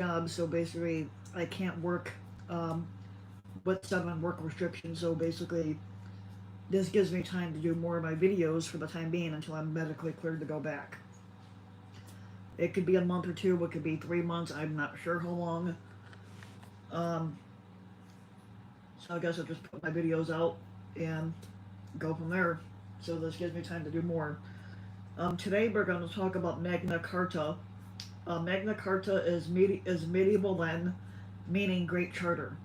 job, so basically I can't work with 7 work restrictions. So basically, this gives me time to do more of my videos for the time being until I'm medically cleared to go back. It could be a month or two. It could be 3 months. I'm not sure how long. Um, so I guess I'll just put my videos out and go from there. So this gives me time to do more. Today we're going to talk about Magna Carta. Magna Carta is medieval Latin, meaning Great Charter.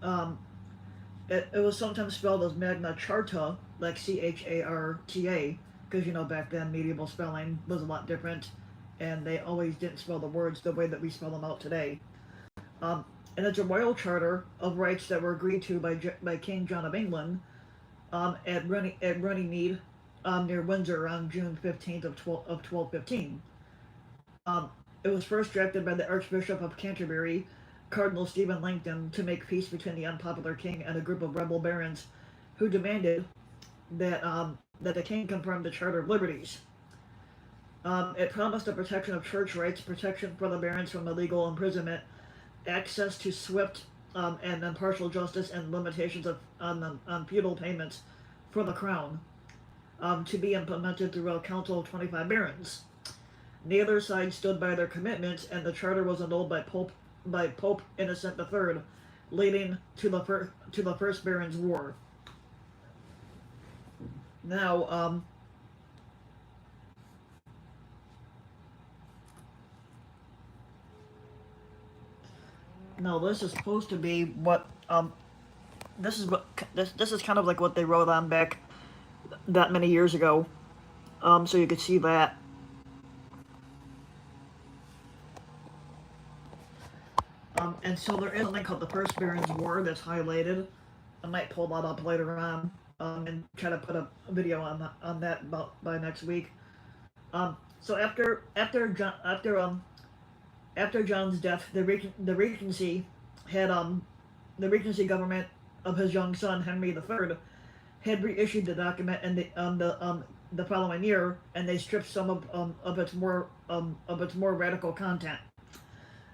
Um, it was sometimes spelled as Magna Charta, like Charta, because back then medieval spelling was a lot different, and they always didn't spell the words the way that we spell them out today. Um, and it's a royal charter of rights that were agreed to by King John of England at Runnymede, near Windsor on June 15th of 1215. Um, it was first drafted by the Archbishop of Canterbury, Cardinal Stephen Langton, to make peace between the unpopular king and a group of rebel barons who demanded that the king confirm the Charter of Liberties. It promised the protection of church rights, protection for the barons from illegal imprisonment, access to swift and impartial justice, and limitations on feudal payments for the crown, to be implemented through a council of 25 barons. Neither side stood by their commitments, and the charter was annulled by Pope Innocent III, leading to the First Barons' War. Now, this is supposed to be what this is kind of like what they wrote on back that many years ago. So you could see that. And so there is something called the First Barons' War that's highlighted. I might pull that up later on and try to put a video on that about by next week. So after John's death, the Regency had the Regency government of his young son Henry III had reissued the document in the following year, and they stripped some of its more radical content.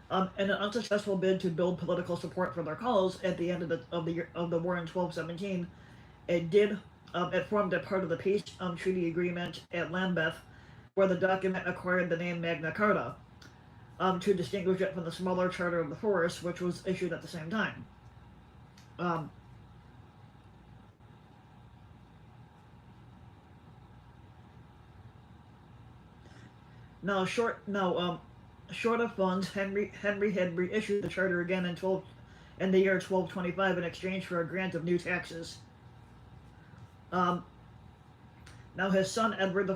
In an unsuccessful bid to build political support for their cause at the end of the war in 1217, it formed a part of the peace treaty agreement at Lambeth, where the document acquired the name Magna Carta, to distinguish it from the smaller Charter of the Forest, which was issued at the same time. Short of funds, Henry had reissued the charter again in the year 1225 in exchange for a grant of new taxes. Now his son Edward I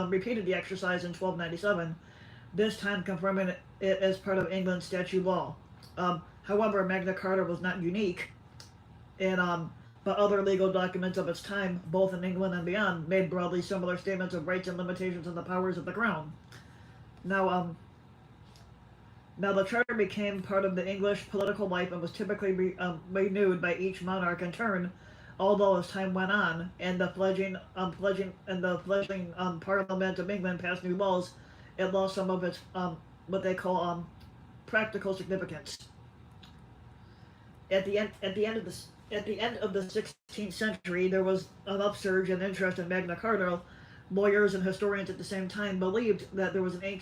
repeated the exercise in 1297, this time confirming it as part of England's statute law. However, Magna Carta was not unique, and but other legal documents of its time, both in England and beyond, made broadly similar statements of rights and limitations on the powers of the crown. Now the charter became part of the English political life and was typically renewed by each monarch in turn, although as time went on and the fledgling Parliament of England passed new laws, it lost some of its what they call practical significance. At the end of the 16th century, there was an upsurge in interest in Magna Carta. Lawyers and historians at the same time believed that there was an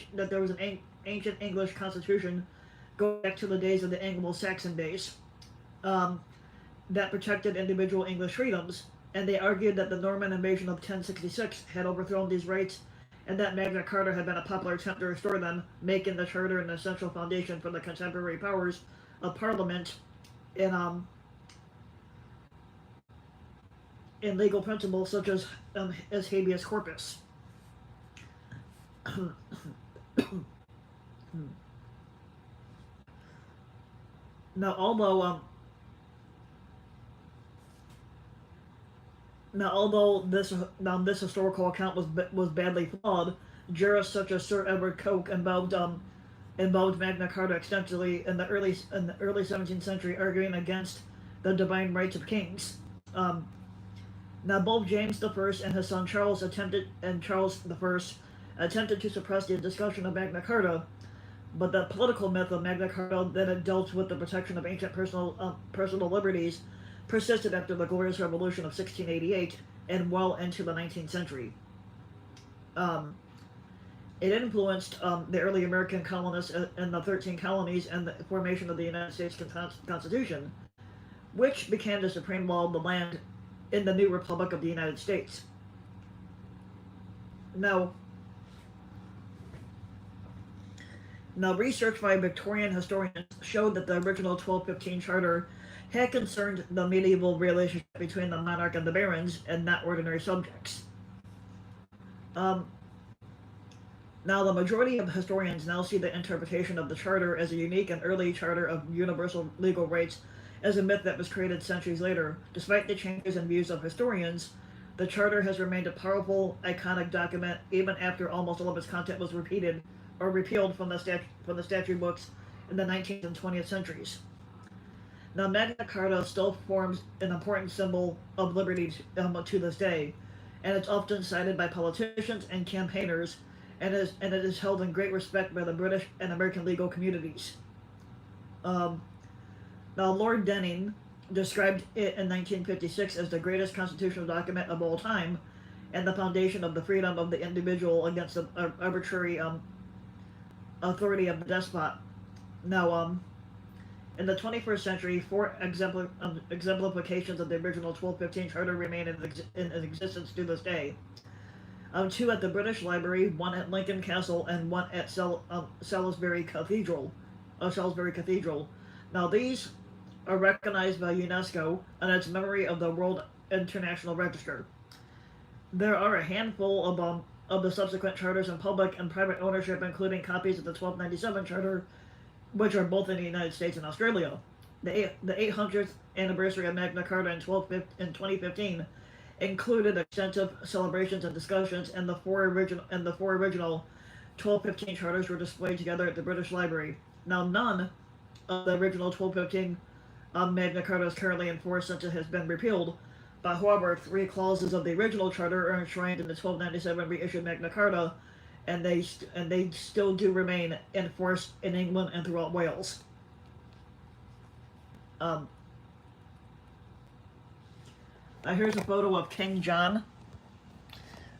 ancient English constitution going back to the days of the Anglo-Saxon days, that protected individual English freedoms, and they argued that the Norman invasion of 1066 had overthrown these rights, and that Magna Carta had been a popular attempt to restore them, making the charter an essential foundation for the contemporary powers of Parliament in legal principles such as habeas corpus. Now, although this historical account was badly flawed, jurists such as Sir Edward Coke involved Magna Carta extensively in the early 17th century, arguing against the divine rights of kings. Now, both James I and his son Charles I attempted to suppress the discussion of Magna Carta, But the political myth of Magna Carta that it dealt with the protection of ancient personal liberties persisted after the Glorious Revolution of 1688 and well into the 19th century. Um, it influenced the early American colonists in the 13 colonies and the formation of the United States Constitution, which became the supreme law of the land in the new Republic of the United States. Now, Now, research by Victorian historians showed that the original 1215 charter had concerned the medieval relationship between the monarch and the barons, and not ordinary subjects. Um, Now, the majority of historians now see the interpretation of the charter as a unique and early charter of universal legal rights as a myth that was created centuries later. Despite the changes in views of historians, the charter has remained a powerful, iconic document even after almost all of its content was repeated or repealed from the statute books in the 19th and 20th centuries. Now, Magna Carta still forms an important symbol of liberty to this day, and it's often cited by politicians and campaigners, and it is held in great respect by the British and American legal communities. Um, Now, Lord Denning described it in 1956 as the greatest constitutional document of all time, and the foundation of the freedom of the individual against the arbitrary authority of the despot. Now, in the 21st century, four exemplifications of the original 1215 charter remain in existence to this day. Two at the British Library, one at Lincoln Castle, and one at Salisbury Cathedral. Salisbury Cathedral. Now, these are recognized by UNESCO and its memory of the World International Register. There are a handful of the subsequent charters in public and private ownership, including copies of the 1297 Charter, which are both in the United States and Australia. The 800th anniversary of Magna Carta in 2015 included extensive celebrations and discussions, and the four original 1215 charters were displayed together at the British Library. Now, none of the original 1215 Magna Carta is currently in force since it has been repealed, but however, three clauses of the original charter are enshrined in the 1297 reissued Magna Carta, and they still do remain in force in England and throughout Wales. Here's a photo of King John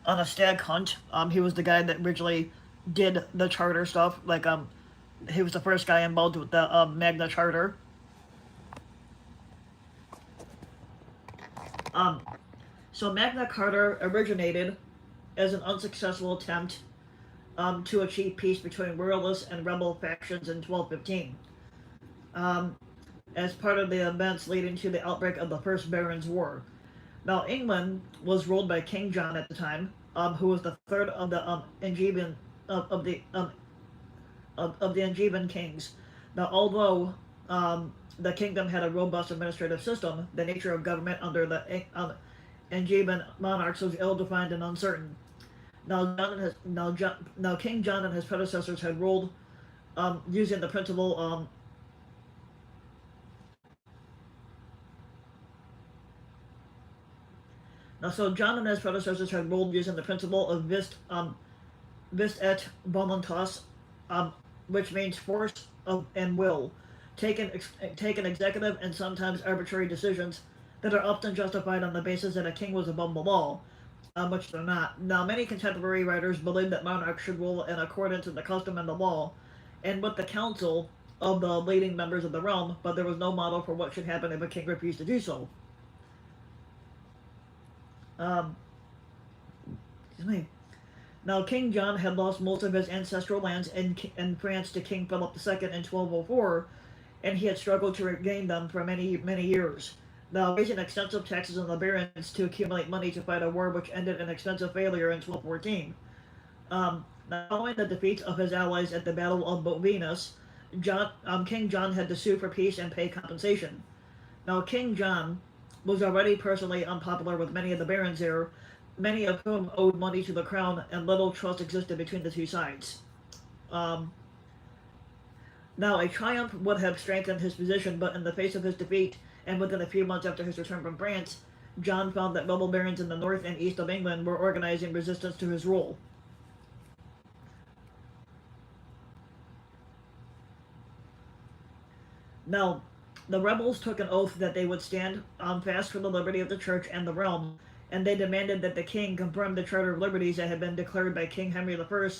on a stag hunt. He was the guy that originally did the charter stuff. He was the first guy involved with the Magna Charta. So Magna Carta originated as an unsuccessful attempt to achieve peace between royalist and rebel factions in 1215. As part of the events leading to the outbreak of the First Barons' War. Now, England was ruled by King John at the time, who was the third of the Angevin Angevin kings. Now, although the kingdom had a robust administrative system, the nature of government under the Angevin monarchs was ill-defined and uncertain. Now, King John and his predecessors had ruled using the principle. So John and his predecessors had ruled using the principle of vis et voluntas, which means force and will, taken executive and sometimes arbitrary decisions that are often justified on the basis that a king was above the law, which they're not. Now, many contemporary writers believe that monarchs should rule in accordance with the custom and the law, and with the counsel of the leading members of the realm, but there was no model for what should happen if a king refused to do so. Excuse me. Now, King John had lost most of his ancestral lands in France to King Philip II in 1204, and he had struggled to regain them for many, many years. Now, raising extensive taxes on the barons to accumulate money to fight a war which ended in extensive failure in 1214. Following the defeat of his allies at the Battle of Bovinus, King John had to sue for peace and pay compensation. Now, King John was already personally unpopular with many of the barons there, many of whom owed money to the crown, and little trust existed between the two sides. Now, a triumph would have strengthened his position, but in the face of his defeat, and within a few months after his return from France, John found that rebel barons in the north and east of England were organizing resistance to his rule. Now, the rebels took an oath that they would stand fast for the liberty of the church and the realm, and they demanded that the king confirm the Charter of Liberties that had been declared by King Henry I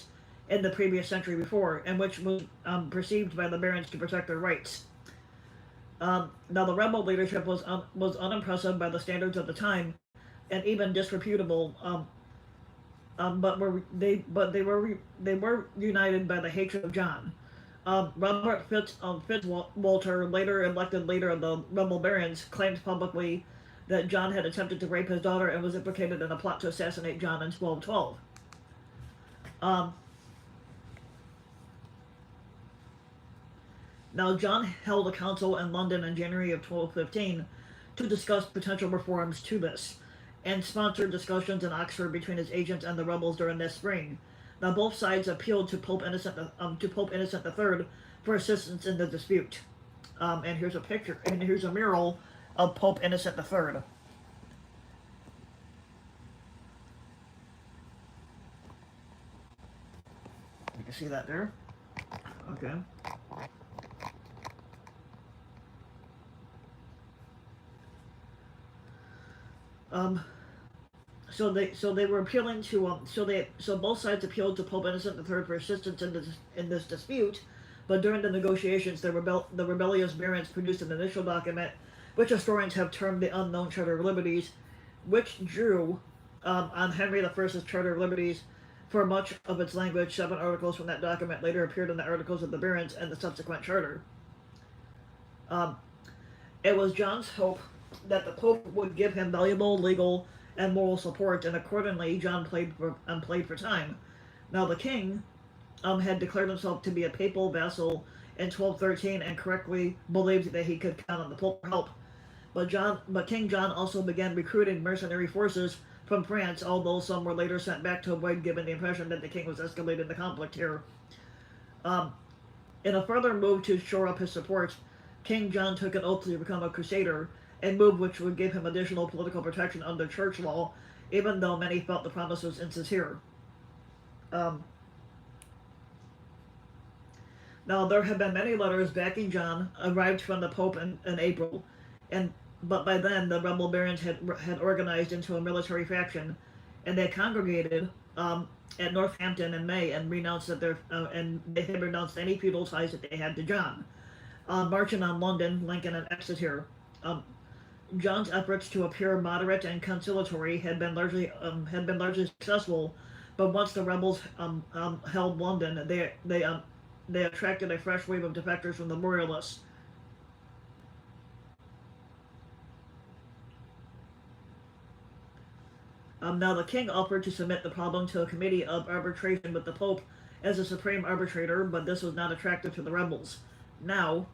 in the previous century before, and which was perceived by the barons to protect their rights. Now, the rebel leadership was unimpressive by the standards of the time, and even disreputable. They were united by the hatred of John. Robert Fitzwalter, later elected leader of the rebel barons, claimed publicly that John had attempted to rape his daughter and was implicated in a plot to assassinate John in 1212. Um, Now, John held a council in London in January of 1215 to discuss potential reforms to this, and sponsored discussions in Oxford between his agents and the rebels during this spring. Now, both sides appealed to Pope Innocent III for assistance in the dispute. And here's a picture, and here's a mural of Pope Innocent III. You can see that there. Okay. So they were appealing to so both sides appealed to Pope Innocent III for assistance in this dispute, but during the negotiations, the rebellious barons produced an initial document, which historians have termed the Unknown Charter of Liberties, which drew on Henry I's Charter of Liberties for much of its language. 7 articles from that document later appeared in the Articles of the Barons and the subsequent charter. It was John's hope that the Pope would give him valuable legal and moral support, and accordingly, John played for time. Now, the king had declared himself to be a papal vassal in 1213 and correctly believed that he could count on the Pope for help. But King John also began recruiting mercenary forces from France, although some were later sent back to avoid giving the impression that the king was escalating the conflict here. In a further move to shore up his support, King John took an oath to become a crusader, a move which would give him additional political protection under church law, even though many felt the promise was insincere. Now, there have been many letters backing John arrived from the Pope in April, but by then the rebel barons had organized into a military faction, and they congregated at Northampton in May and they had renounced any feudal ties that they had to John, marching on London, Lincoln, and Exeter. John's efforts to appear moderate and conciliatory had been largely successful, but once the rebels held London, they attracted a fresh wave of defectors from the Royalists. Now, the king offered to submit the problem to a committee of arbitration with the Pope as a supreme arbitrator, but this was not attractive to the rebels. Now,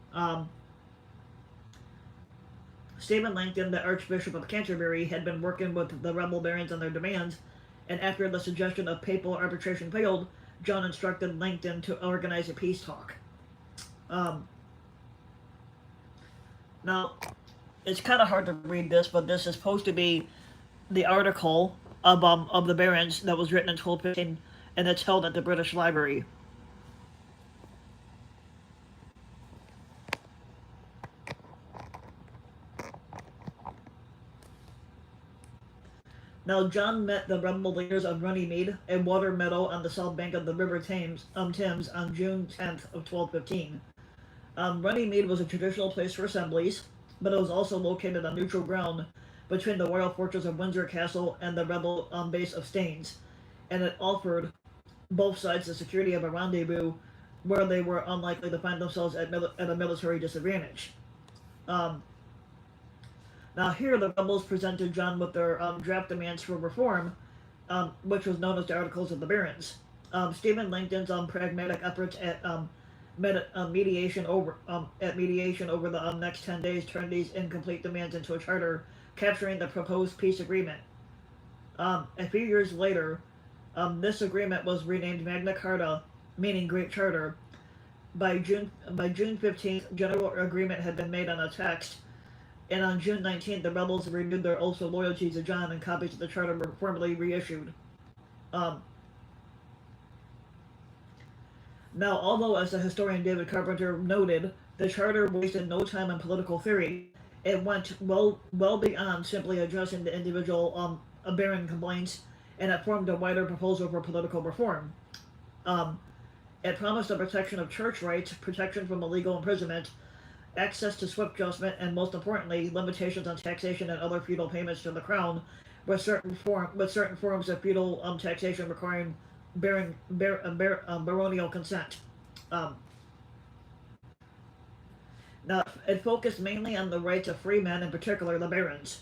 Stephen Langton, the Archbishop of Canterbury, had been working with the rebel barons on their demands, and after the suggestion of papal arbitration failed, John instructed Langton to organize a peace talk. Now, it's kind of hard to read this, but this is supposed to be the article of the barons that was written in 1215, and it's held at the British Library. Now, John met the rebel leaders of Runnymede, a water meadow on the south bank of the River Thames on June 10th of 1215. Runnymede was a traditional place for assemblies, but it was also located on neutral ground between the royal fortress of Windsor Castle and the rebel base of Staines, and it offered both sides the security of a rendezvous where they were unlikely to find themselves at a military disadvantage. Now, here the rebels presented John with their draft demands for reform, which was known as the Articles of the Barons. Stephen Langton's pragmatic efforts at mediation over the next 10 days turned these incomplete demands into a charter, capturing the proposed peace agreement. A few years later, this agreement was renamed Magna Carta, meaning Great Charter. By June 15th, general agreement had been made on a text, and on June 19th, the rebels renewed their oath of loyalty to John, and copies of the charter were formally reissued. Now, although, as the historian David Carpenter noted, the charter wasted no time on political theory, it went well beyond simply addressing the individual baron complaints, and it formed a wider proposal for political reform. Um, it promised the protection of church rights, protection from illegal imprisonment, access to swift judgment, and most importantly, limitations on taxation and other feudal payments to the crown, with certain forms of feudal taxation requiring baronial consent. Um, Now, it focused mainly on the rights of free men, in particular the barons.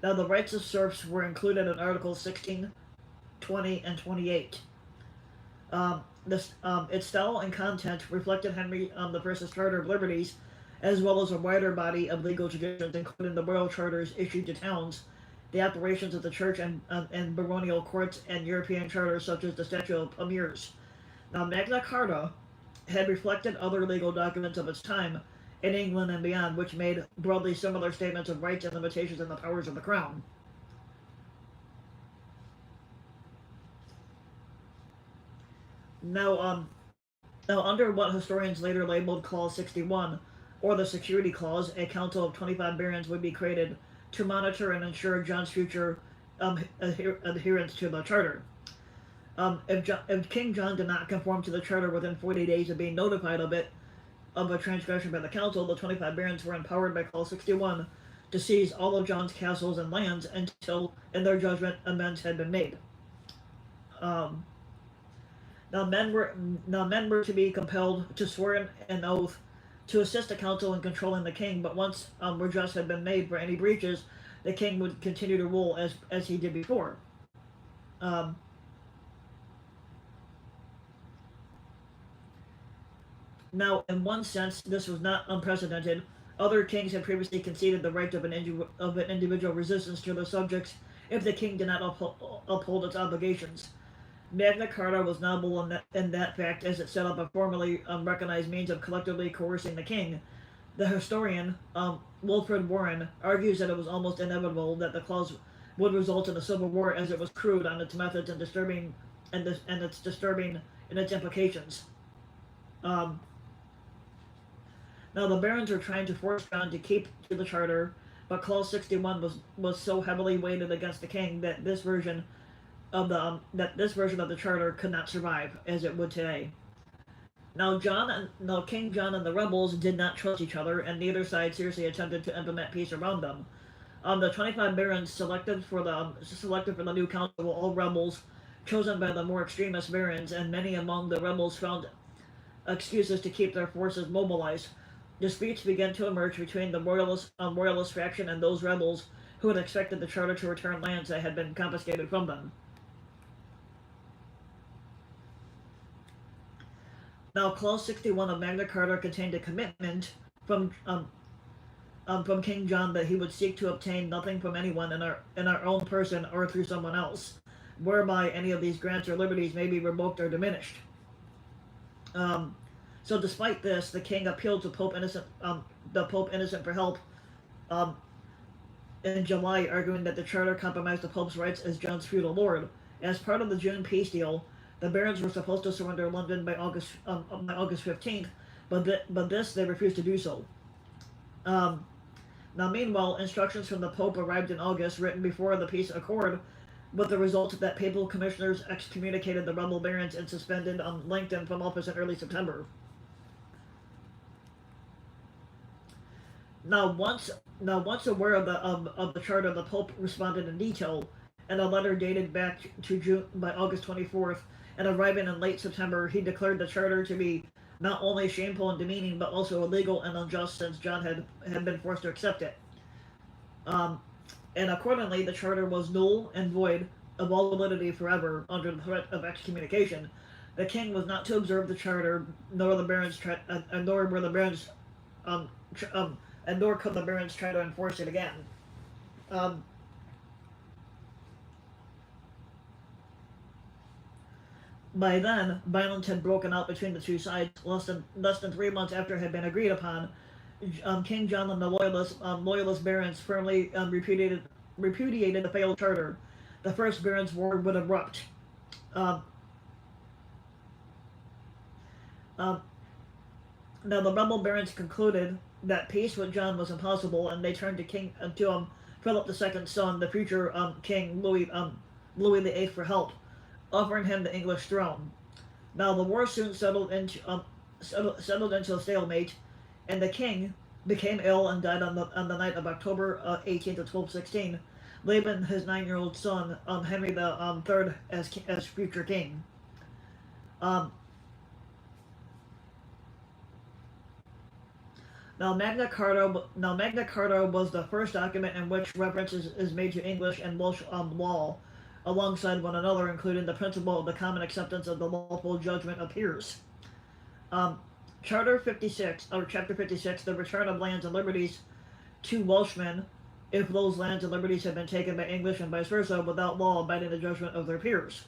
Now, the rights of serfs were included in Articles 16, 20, and 28. Its style and content reflected Henry I's Charter of Liberties, as well as a wider body of legal traditions, including the royal charters issued to towns, the operations of the church and baronial courts, and European charters such as the Statute of Emirs. Now, Magna Carta had reflected other legal documents of its time in England and beyond, which made broadly similar statements of rights and limitations and the powers of the crown. Now, now under what historians later labeled Clause 61, or the Security Clause, a council of 25 barons would be created to monitor and ensure John's future adherence to the charter. If King John did not conform to the charter within 40 days of being notified of a transgression by the council, the 25 barons were empowered by Clause 61 to seize all of John's castles and lands until, in their judgment, amends had been made. Um, now, men were to be compelled to swear an oath to assist the council in controlling the king, but once redress had been made for any breaches, the king would continue to rule as he did before. Um, Now, in one sense, this was not unprecedented. Other kings had previously conceded the right of an individual resistance to their subjects if the king did not uphold its obligations. Magna Carta was novel in that fact, as it set up a formally recognized means of collectively coercing the king. The historian, Wilfred Warren, argues that it was almost inevitable that the clause would result in a civil war, as it was crude on its methods and disturbing in its implications. Um, Now, the barons were trying to force John to keep to the charter, but Clause 61 was so heavily weighted against the king that this version of the charter could not survive, as it would today. Now, King John and the rebels did not trust each other, and neither side seriously attempted to implement peace around them. The 25 barons selected for the new council were all rebels, chosen by the more extremist barons, and many among the rebels found excuses to keep their forces mobilized. Disputes began to emerge between the royalist faction and those rebels who had expected the charter to return lands that had been confiscated from them. Now, Clause 61 of Magna Carta contained a commitment from King John that he would seek to obtain nothing from anyone in our own person or through someone else, whereby any of these grants or liberties may be revoked or diminished. So, despite this, the king appealed to Pope Innocent for help in July, arguing that the charter compromised the Pope's rights as John's feudal lord. As part of the June peace deal, the barons were supposed to surrender London by August 15th, but this they refused to do so. Now, meanwhile, instructions from the Pope arrived in August, written before the peace accord, with the result that papal commissioners excommunicated the rebel barons and suspended Langton from office in early September. Now, once aware of the charter, the Pope responded in detail, in a letter dated back to June by August 24th, and arriving in late September, he declared the charter to be not only shameful and demeaning, but also illegal and unjust, since John had been forced to accept it. And accordingly, the charter was null and void of all validity forever under the threat of excommunication. The king was not to observe the charter, nor were the barons and nor could the barons try to enforce it again. By then, violence had broken out between the two sides. Less than 3 months after it had been agreed upon, King John and the loyalist barons firmly repudiated the failed charter. The First Barons' War would erupt. Um, Now the rebel barons concluded that peace with John was impossible, and they turned to Philip II's son, the future King Louis VIII, for help, offering him the English throne. Now the war soon settled into a stalemate, and the king became ill and died on the night of October 18th of 1216, leaving his 9-year-old son Henry the third as future king. Um, Magna Carta was the first document in which reference is made to English and Welsh law alongside one another, including the principle of the common acceptance of the lawful judgment of peers. Um, Charter 56, or Chapter 56, the return of lands and liberties to Welshmen if those lands and liberties have been taken by English and vice versa without law abiding the judgment of their peers.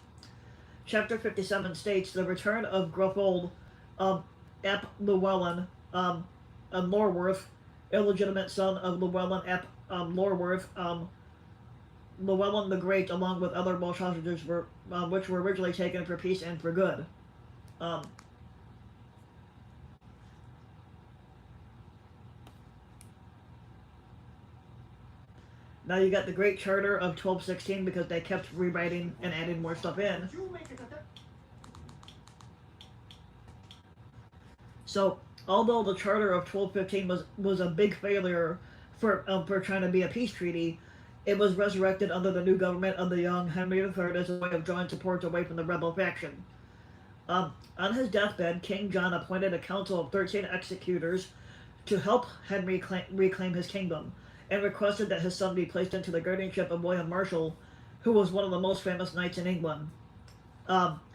Chapter 57 states the return of Gruffold ap Llewellyn Lorworth, illegitimate son of Llewellyn ap Lorworth, Llewellyn the Great, along with other Welsh hostages, which were originally taken for peace and for good. Now you got the Great Charter of 1216 because they kept rewriting and adding more stuff in. So, although the Charter of 1215 was a big failure for trying to be a peace treaty, it was resurrected under the new government of the young Henry III as a way of drawing support away from the rebel faction. On his deathbed, King John appointed a council of 13 executors to help Henry reclaim his kingdom, and requested that his son be placed into the guardianship of William Marshal, who was one of the most famous knights in England. Now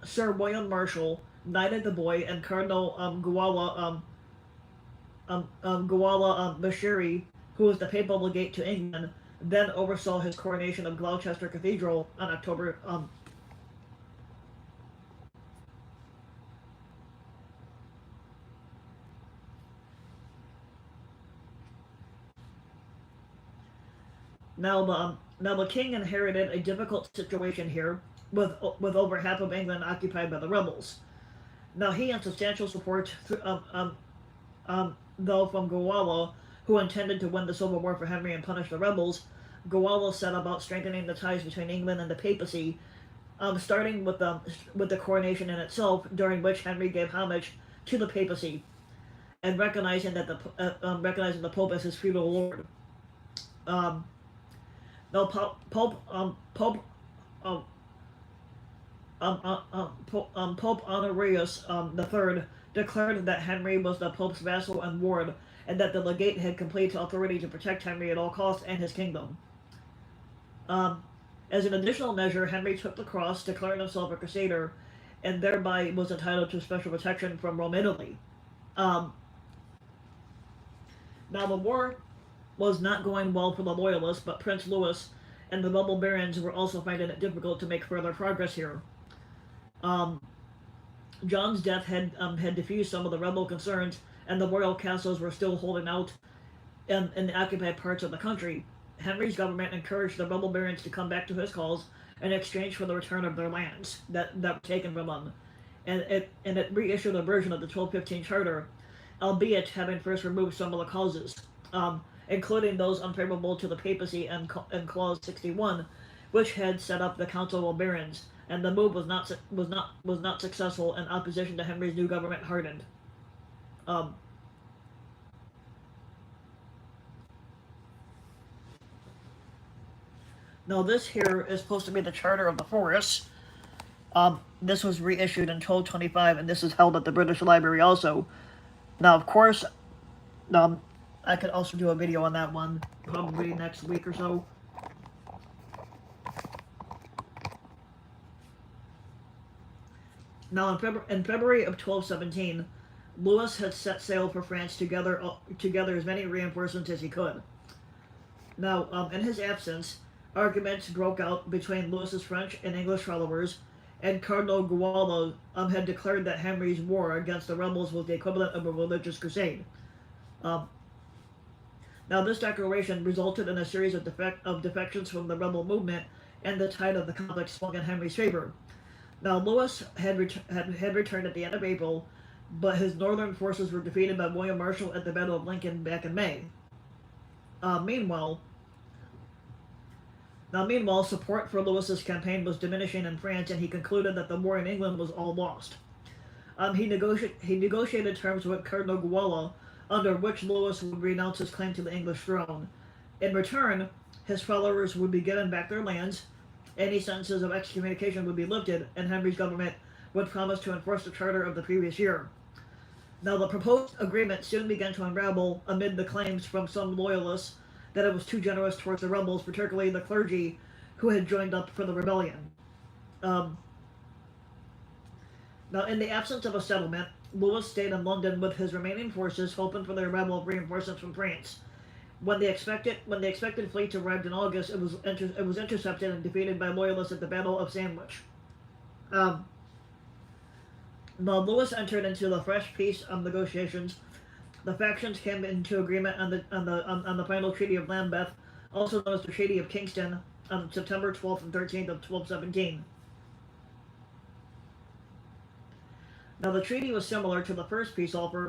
Sir William Marshal knighted the boy, and Cardinal Guala Bashiri, who was the papal legate to England, then oversaw his coronation of Gloucester Cathedral on October. Now the king inherited a difficult situation here, with over half of England occupied by the rebels. Now he had substantial support though from Guala, who intended to win the civil war for Henry and punish the rebels. Guala set about strengthening the ties between England and the papacy, starting with the coronation in itself, during which Henry gave homage to the papacy, and recognizing the Pope as his feudal lord. Now Pope Honorius III declared that Henry was the Pope's vassal and ward, and that the legate had complete authority to protect Henry at all costs and his kingdom. As an additional measure, Henry took the cross, declaring himself a crusader, and thereby was entitled to special protection from Rome, Italy. Now the war was not going well for the Loyalists, but Prince Louis and the rebel barons were also finding it difficult to make further progress here. John's death had diffused some of the rebel concerns, and the royal castles were still holding out in the occupied parts of the country. Henry's government encouraged the rebel barons to come back to his cause in exchange for the return of their lands that were taken from them, and it reissued a version of the 1215 Charter, albeit having first removed some of the clauses, including those unfavorable to the papacy and Clause 61, which had set up the Council of Barons, and the move was not successful, and opposition to Henry's new government hardened. Now this here is supposed to be the Charter of the Forest. This was reissued in 1225, and this is held at the British Library also. Now, of course, I could also do a video on that one, probably next week or so. Now, in February of 1217, Louis had set sail for France to gather as many reinforcements as he could. Now, in his absence, arguments broke out between Louis's French and English followers, and Cardinal Guala had declared that Henry's war against the rebels was the equivalent of a religious crusade. Now, this declaration resulted in a series of defections from the rebel movement, and the tide of the conflict swung in Henry's favor. Now, Lewis had returned at the end of April, but his northern forces were defeated by William Marshall at the Battle of Lincoln back in May. Uh, meanwhile, meanwhile, support for Lewis's campaign was diminishing in France, and he concluded that the war in England was all lost. He negotiated terms with Cardinal Guala, under which Lewis would renounce his claim to the English throne. In return, his followers would be given back their lands, any sentences of excommunication would be lifted, and Henry's government would promise to enforce the charter of the previous year. Now, the proposed agreement soon began to unravel amid the claims from some loyalists that it was too generous towards the rebels, particularly the clergy who had joined up for the rebellion. Um, Now, in the absence of a settlement, Lewis stayed in London with his remaining forces, hoping for the arrival of reinforcements from France. When the expected fleet arrived in August, it was intercepted and defeated by loyalists at the Battle of Sandwich. Um, Now, Lewis entered into the fresh peace negotiations. The factions came into agreement on the final Treaty of Lambeth, also known as the Treaty of Kingston, on September 12th and 13th of 1217. Now, the treaty was similar to the first peace offer,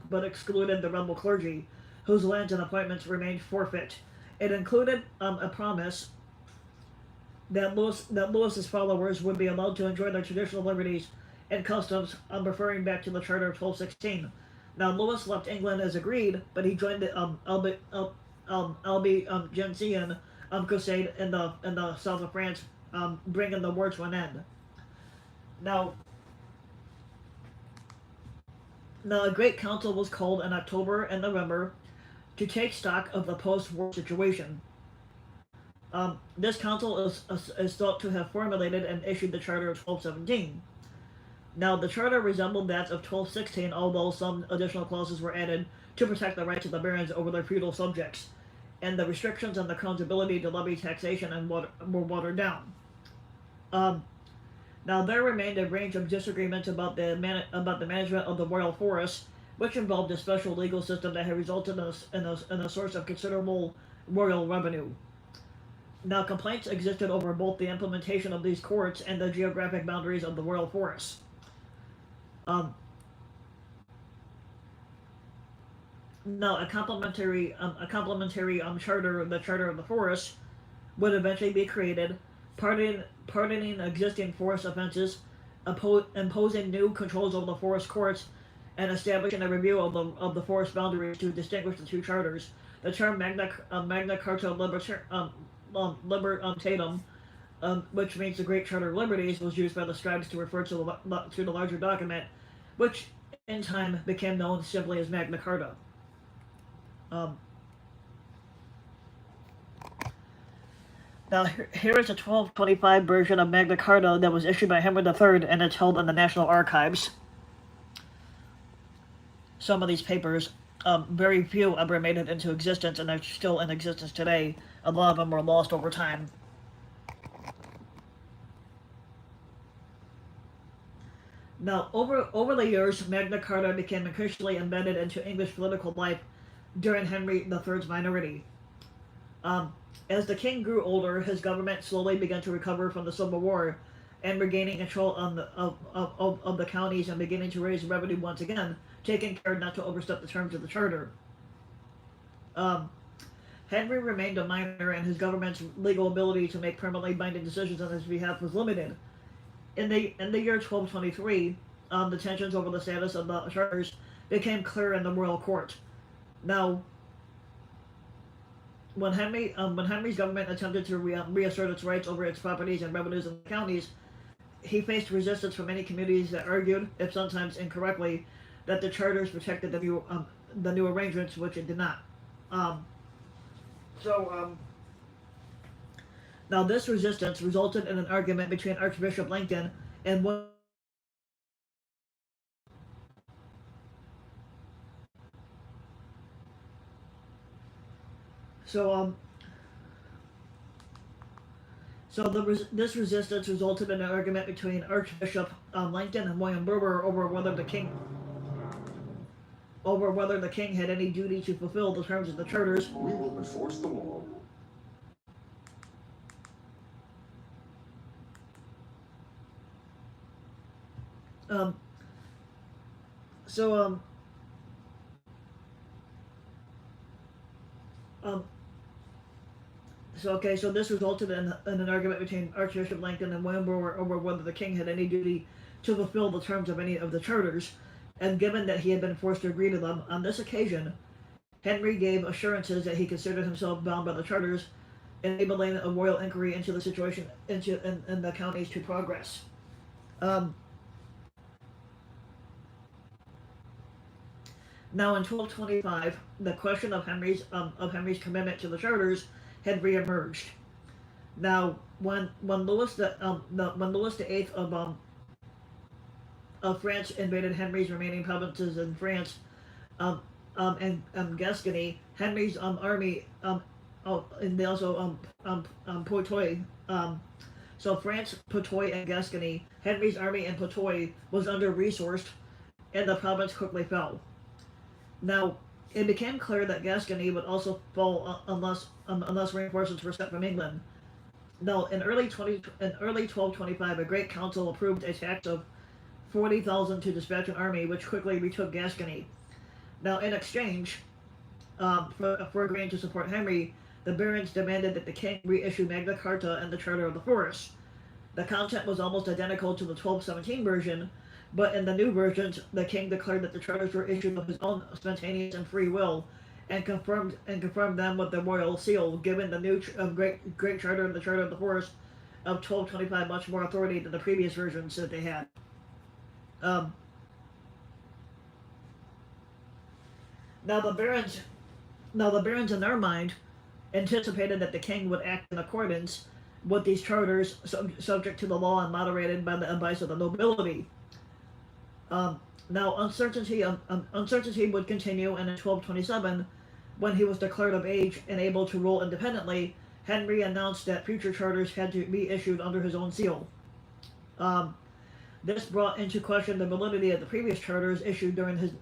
but excluded the rebel clergy, whose lands and appointments remained forfeit. It included a promise that Lewis's followers would be allowed to enjoy their traditional liberties and customs, referring back to the Charter of 1216. Now, Lewis left England as agreed, but he joined the Albigensian crusade in the south of France, bringing the war to an end. Now, a great council was called in October and November to take stock of the post-war situation. This council is thought to have formulated and issued the Charter of 1217. Now, the charter resembled that of 1216, although some additional clauses were added to protect the rights of the barons over their feudal subjects, and the restrictions on the crown's ability to levy taxation were watered down. Now, there remained a range of disagreements about the management of the royal forests, which involved a special legal system that had resulted in a source of considerable royal revenue. Now, complaints existed over both the implementation of these courts and the geographic boundaries of the royal forests. Now, a complementary charter, the Charter of the Forest, would eventually be created, pardoning existing forest offenses, imposing new controls over the forest courts, and establishing a review of the forest boundaries to distinguish the two charters. The term Magna Carta Libertatum, which means the Great Charter of Liberties, was used by the scribes to refer to the larger document, which in time became known simply as Magna Carta. Now, here is a 1225 version of Magna Carta that was issued by Henry III, and it's held in the National Archives. Some of these papers, very few ever made it into existence, and they're still in existence today. A lot of them were lost over time. Now, over the years, Magna Carta became increasingly embedded into English political life during Henry III's minority. As the king grew older, his government slowly began to recover from the Civil War, and regaining control of the counties and beginning to raise revenue once again, taking care not to overstep the terms of the charter. Henry remained a minor, and his government's legal ability to make permanently binding decisions on his behalf was limited. In the year 1223, the tensions over the status of the charters became clear in the royal court. Now, when Henry's government attempted to reassert its rights over its properties and revenues in the counties, he faced resistance from many communities that argued, if sometimes incorrectly, that the charters protected the new arrangements, which it did not. Now, this resistance resulted in an argument between Archbishop Langton and one. This resistance resulted in an argument between Archbishop Langton and William Brewer over whether the king had any duty to fulfill the terms of the charters. We will enforce the law. Um, so um, so this resulted in an argument between Archbishop Langton and William Brewer over whether the king had any duty to fulfill the terms of any of the charters, and given that he had been forced to agree to them, on this occasion, Henry gave assurances that he considered himself bound by the charters, enabling a royal inquiry into the situation in the counties to progress. Um, Now, in 1225, the question of Henry's commitment to the charters had reemerged. Now, when Louis the Eighth of France invaded Henry's remaining provinces in France, um, and Gascony, Henry's army and they also Poitou, so France, Poitou, and Gascony. Henry's army in Poitou was under resourced, and the province quickly fell. Now, it became clear that Gascony would also fall unless reinforcements were sent from England. Now, in early 1225, a great council approved a tax of 40,000 to dispatch an army, which quickly retook Gascony. Now, in exchange for agreeing to support Henry, the barons demanded that the king reissue Magna Carta and the Charter of the Forest. The content was almost identical to the 1217 version, but in the new versions, the king declared that the charters were issued of his own spontaneous and free will, and confirmed them with the royal seal, giving the new Great Charter and the Charter of the Forest of 1225 much more authority than the previous versions that they had. Um, now the barons in their mind anticipated that the king would act in accordance with these charters, subject to the law and moderated by the advice of the nobility. Now, uncertainty would continue, and in 1227, when he was declared of age and able to rule independently, Henry announced that future charters had to be issued under his own seal. This brought into question the validity of the previous charters issued during his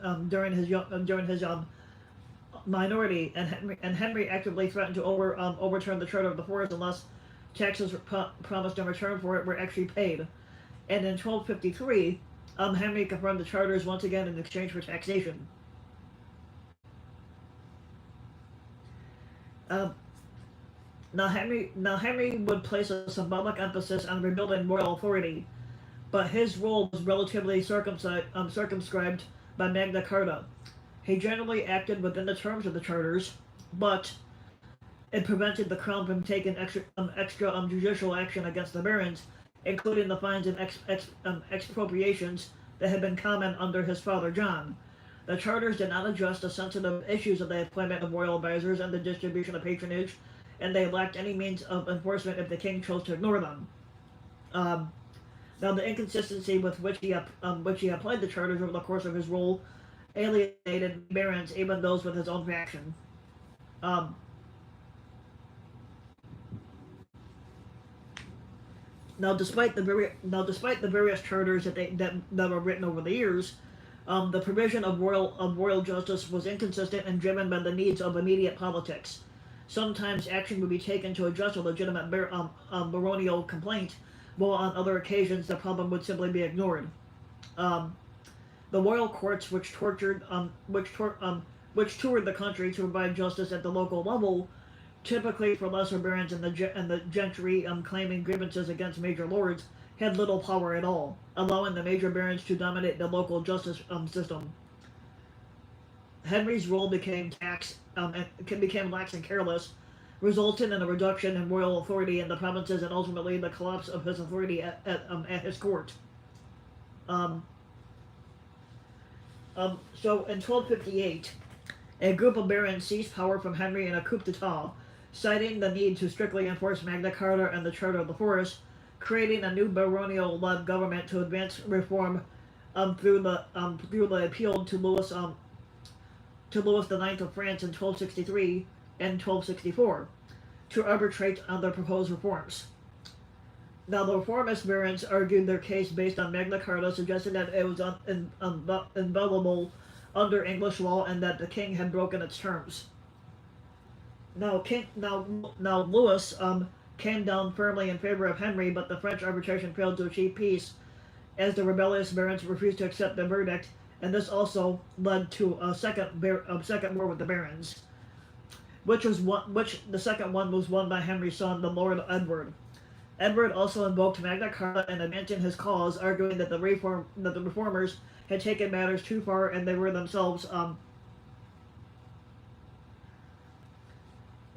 minority, and Henry actively threatened to overturn the Charter of the Forest unless taxes promised in return for it were actually paid. And in 1253, Henry confirmed the charters once again in exchange for taxation. Now Henry would place a symbolic emphasis on rebuilding royal authority, but his role was relatively circumscribed by Magna Carta. He generally acted within the terms of the charters, but it prevented the crown from taking extra judicial action against the barons, including the fines and expropriations that had been common under his father John. The charters did not address the sensitive issues of the appointment of royal advisors and the distribution of patronage, and they lacked any means of enforcement if the king chose to ignore them. Now, the inconsistency with which he applied the charters over the course of his rule alienated barons, even those with his own faction. Now, despite the various charters that were written over the years, the provision of royal justice was inconsistent and driven by the needs of immediate politics. Sometimes action would be taken to address a legitimate baronial complaint, while on other occasions the problem would simply be ignored. The royal courts, which toured the country to provide justice at the local level, typically for lesser barons and the gentry claiming grievances against major lords, had little power at all, allowing the major barons to dominate the local justice system. Henry's rule became lax and careless, resulting in a reduction in royal authority in the provinces and ultimately the collapse of his authority at his court. So in 1258, a group of barons seized power from Henry in a coup d'etat, citing the need to strictly enforce Magna Carta and the Charter of the Forest, creating a new baronial-led government to advance reform through the appeal to Louis IX of France in 1263 and 1264 to arbitrate on their proposed reforms. Now, the reformist barons argued their case based on Magna Carta, suggesting that it was inviolable under English law and that the king had broken its terms. Now Louis came down firmly in favor of Henry, but the French arbitration failed to achieve peace, as the rebellious barons refused to accept the verdict, and this also led to a second war with the barons, which the second one was won by Henry's son, the Lord Edward. Edward also invoked Magna Carta and abandoned his cause, arguing that the reformers had taken matters too far and they were themselves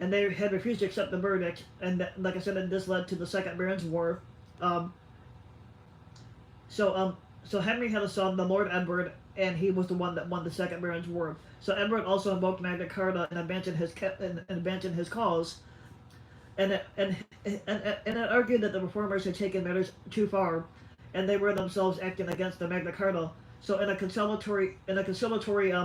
and they had refused to accept the verdict. And like I said, this led to the Second Barons' War. So Henry had a son, the Lord Edward, and he was the one that won the Second Barons' War. So Edward also invoked Magna Carta and abandoned his cause, and it argued that the reformers had taken matters too far, and they were themselves acting against the Magna Carta. So in a conciliatory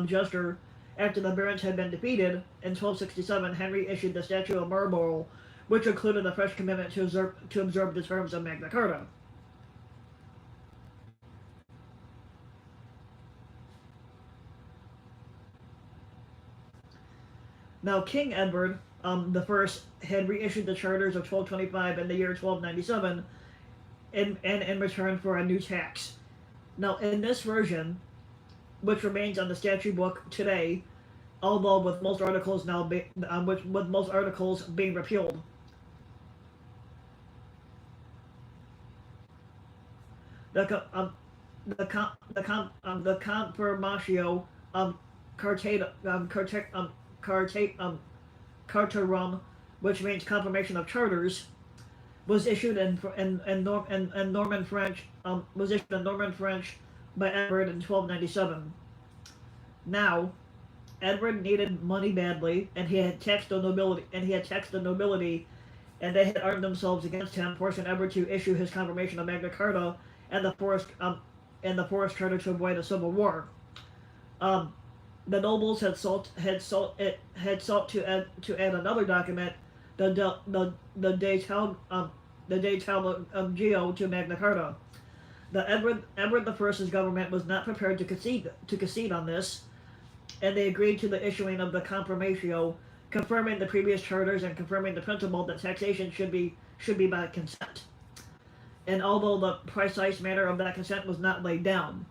gesture, after the barons had been defeated in 1267, Henry issued the Statute of Marlborough, which included a fresh commitment to observe the terms of Magna Carta. Now, King Edward the First had reissued the charters of 1225 in the year 1297, in return for a new tax. Now, in this version, which remains on the statute book today, although with most articles being repealed, the Confirmatio Cartarum, which means confirmation of charters, was issued in Norman French by Edward in 1297. Now, Edward needed money badly, and he had taxed the nobility, and they had armed themselves against him, forcing Edward to issue his confirmation of Magna Carta and the Forest Charter to avoid a civil war. The nobles had sought to add another document, the De Talmagio, to Magna Carta. Edward I's government was not prepared to concede on this, and they agreed to the issuing of the Confirmatio, confirming the previous charters and confirming the principle that taxation should be by consent. And although the precise manner of that consent was not laid down,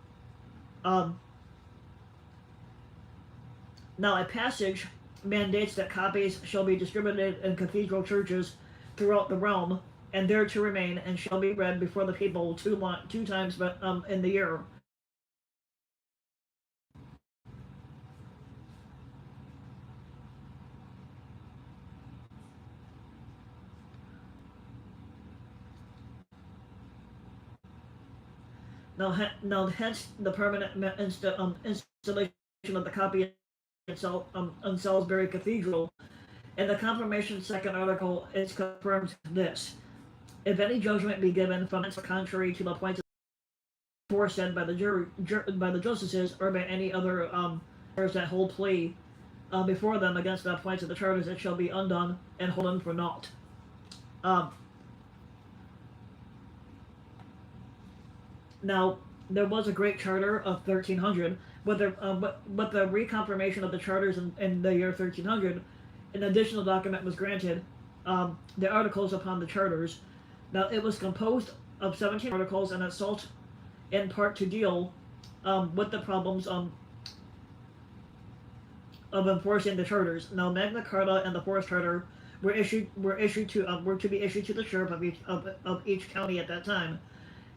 now a passage mandates that copies shall be distributed in cathedral churches throughout the realm, and there to remain, and shall be read before the people two times in the year. Now, hence the permanent installation of the copy in Salisbury Cathedral. In the Confirmation second article, it confirms this: if any judgment be given from contrary to the points aforesaid by the justices, or by any other that hold plea before them against the points of the charters, it shall be undone and holden for naught. Now, there was a Great Charter of 1300, with the reconfirmation of the charters in the year 1300, an additional document was granted, the Articles upon the Charters. Now, it was composed of 17 articles, and it sought in part to deal with the problems of enforcing the charters. Now, Magna Carta and the Forest Charter were to be issued to the sheriff of each county at that time,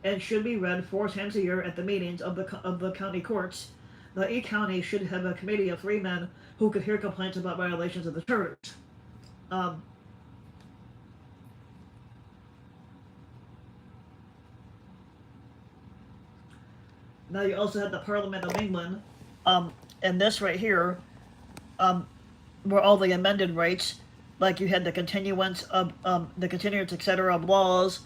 and should be read 4 times a year at the meetings of the county courts. Now, each county should have a committee of 3 men who could hear complaints about violations of the charters. Now, you also had the Parliament of England, and this right here were all the amended rights, like you had the continuance, etc. of laws,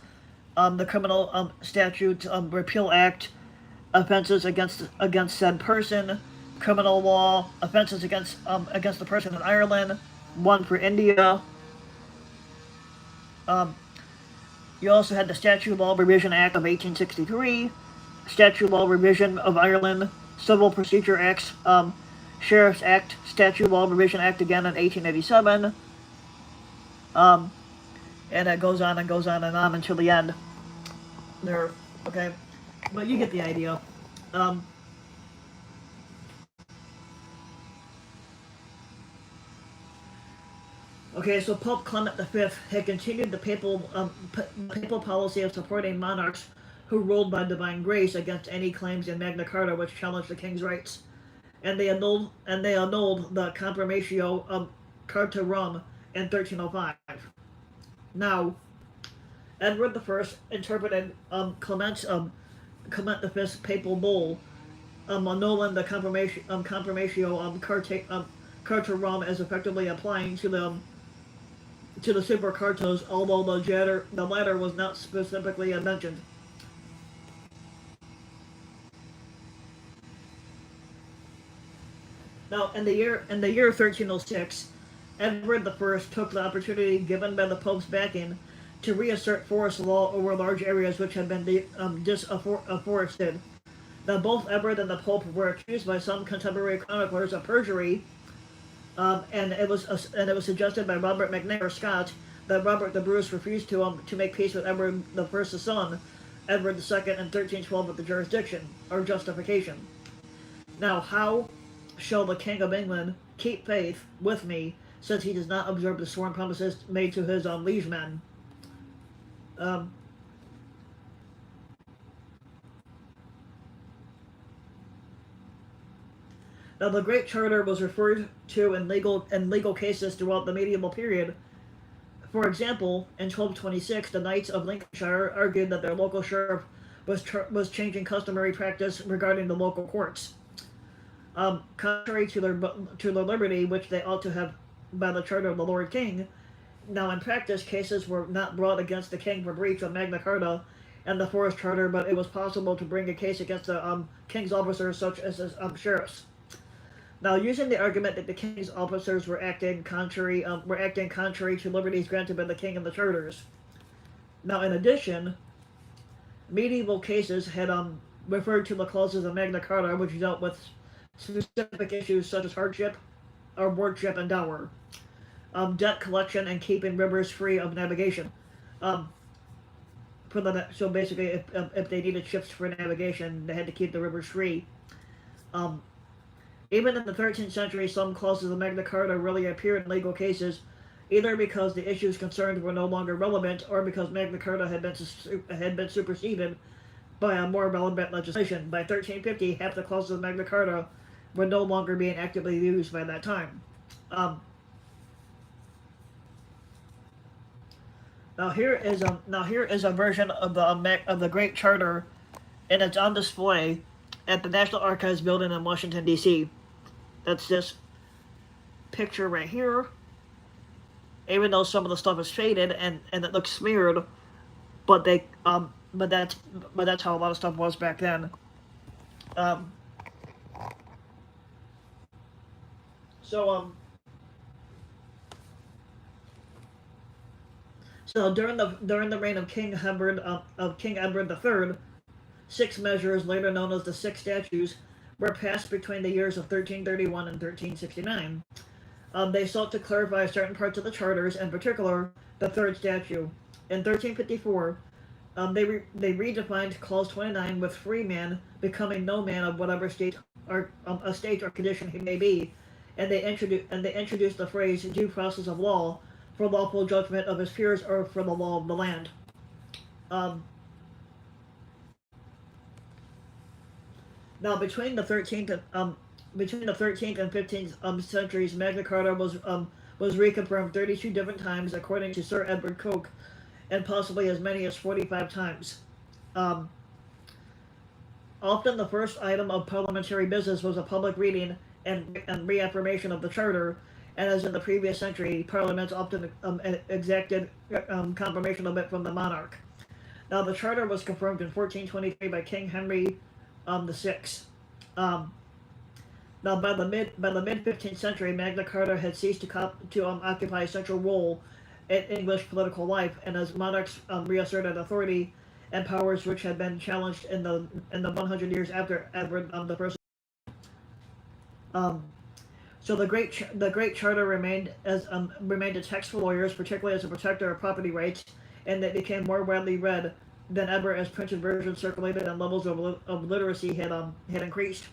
the Criminal Statutes Repeal Act, offenses against said person, criminal law, offenses against the person in Ireland, one for India. You also had the Statute Law Revision Act of 1863, Statute Law Revision of Ireland, Civil Procedure Acts, Sheriff's Act, Statute Law Revision Act again in 1887, and it goes on and on until the end. There, okay. but you get the idea. Um, okay, so Pope Clement V had continued the papal policy of supporting monarchs who ruled by divine grace against any claims in Magna Carta which challenged the king's rights, and they annulled the Compromatio Carta Rum in 1305. Now, Edward I interpreted Clement V's papal bull annulling the Compromatio Carta Rum as effectively applying to the Super Cartos, although the latter was not specifically mentioned. Now, in the year 1306, Edward I took the opportunity given by the Pope's backing to reassert forest law over large areas which had been disafforested. Now, both Edward and the Pope were accused by some contemporary chroniclers of perjury, and it was suggested by Robert McNair Scott that Robert the Bruce refused to make peace with Edward I's son, Edward II, in 1312 with the jurisdiction or justification. Now, how shall the King of England keep faith with me, since he does not observe the sworn promises made to his liegemen? Um, Now, the Great Charter was referred to in legal cases throughout the medieval period. For example, in 1226, the Knights of Lincolnshire argued that their local sheriff was changing customary practice regarding the local courts, contrary to their liberty, which they ought to have by the charter of the Lord King. Now, in practice, cases were not brought against the king for breach of Magna Carta and the Forest Charter, but it was possible to bring a case against the king's officers, such as sheriffs. Now, using the argument that the king's officers were acting contrary to liberties granted by the king and the charters. Now, in addition, medieval cases had referred to the clauses of Magna Carta, which dealt with specific issues such as hardship, or wardship and dower, debt collection, and keeping rivers free of navigation. Um, so basically, if they needed ships for navigation, they had to keep the rivers free. Um, Even in the 13th century, some clauses of Magna Carta really appeared in legal cases, either because the issues concerned were no longer relevant, or because Magna Carta had been superseded by a more relevant legislation. By 1350, half the clauses of Magna Carta were no longer being actively used by that time. Um, now here is a version of the Great Charter, and it's on display at the National Archives building in Washington, D.C. That's this picture right here. Even though some of the stuff is faded and it looks smeared, but that's how a lot of stuff was back then. Um, so um so during the reign of King Edward III, six measures, later known as the Six Statutes, were passed between the years of 1331 and 1369. They sought to clarify certain parts of the charters, in particular the third statute. In 1354, they redefined Clause 29 with free man becoming no man of whatever state or estate or condition he may be, and they introduced the phrase due process of law for lawful judgment of his peers or for the law of the land. Um, Now, between the 13th and 15th centuries, Magna Carta was reconfirmed 32 different times, according to Sir Edward Coke, and possibly as many as 45 times. Um, Often, the first item of parliamentary business was a public reading and reaffirmation of the charter, and as in the previous century, parliaments often exacted confirmation of it from the monarch. Now, the charter was confirmed in 1423 by King Henry the Sixth. Um, Now, by the mid 15th century, Magna Carta had ceased to occupy a central role in English political life, and as monarchs reasserted authority and powers which had been challenged in the 100 years after Edward the First. Um, so the Great Charter remained a text for lawyers, particularly as a protector of property rights, and it became more widely read than ever as printed versions circulated and levels of literacy had increased.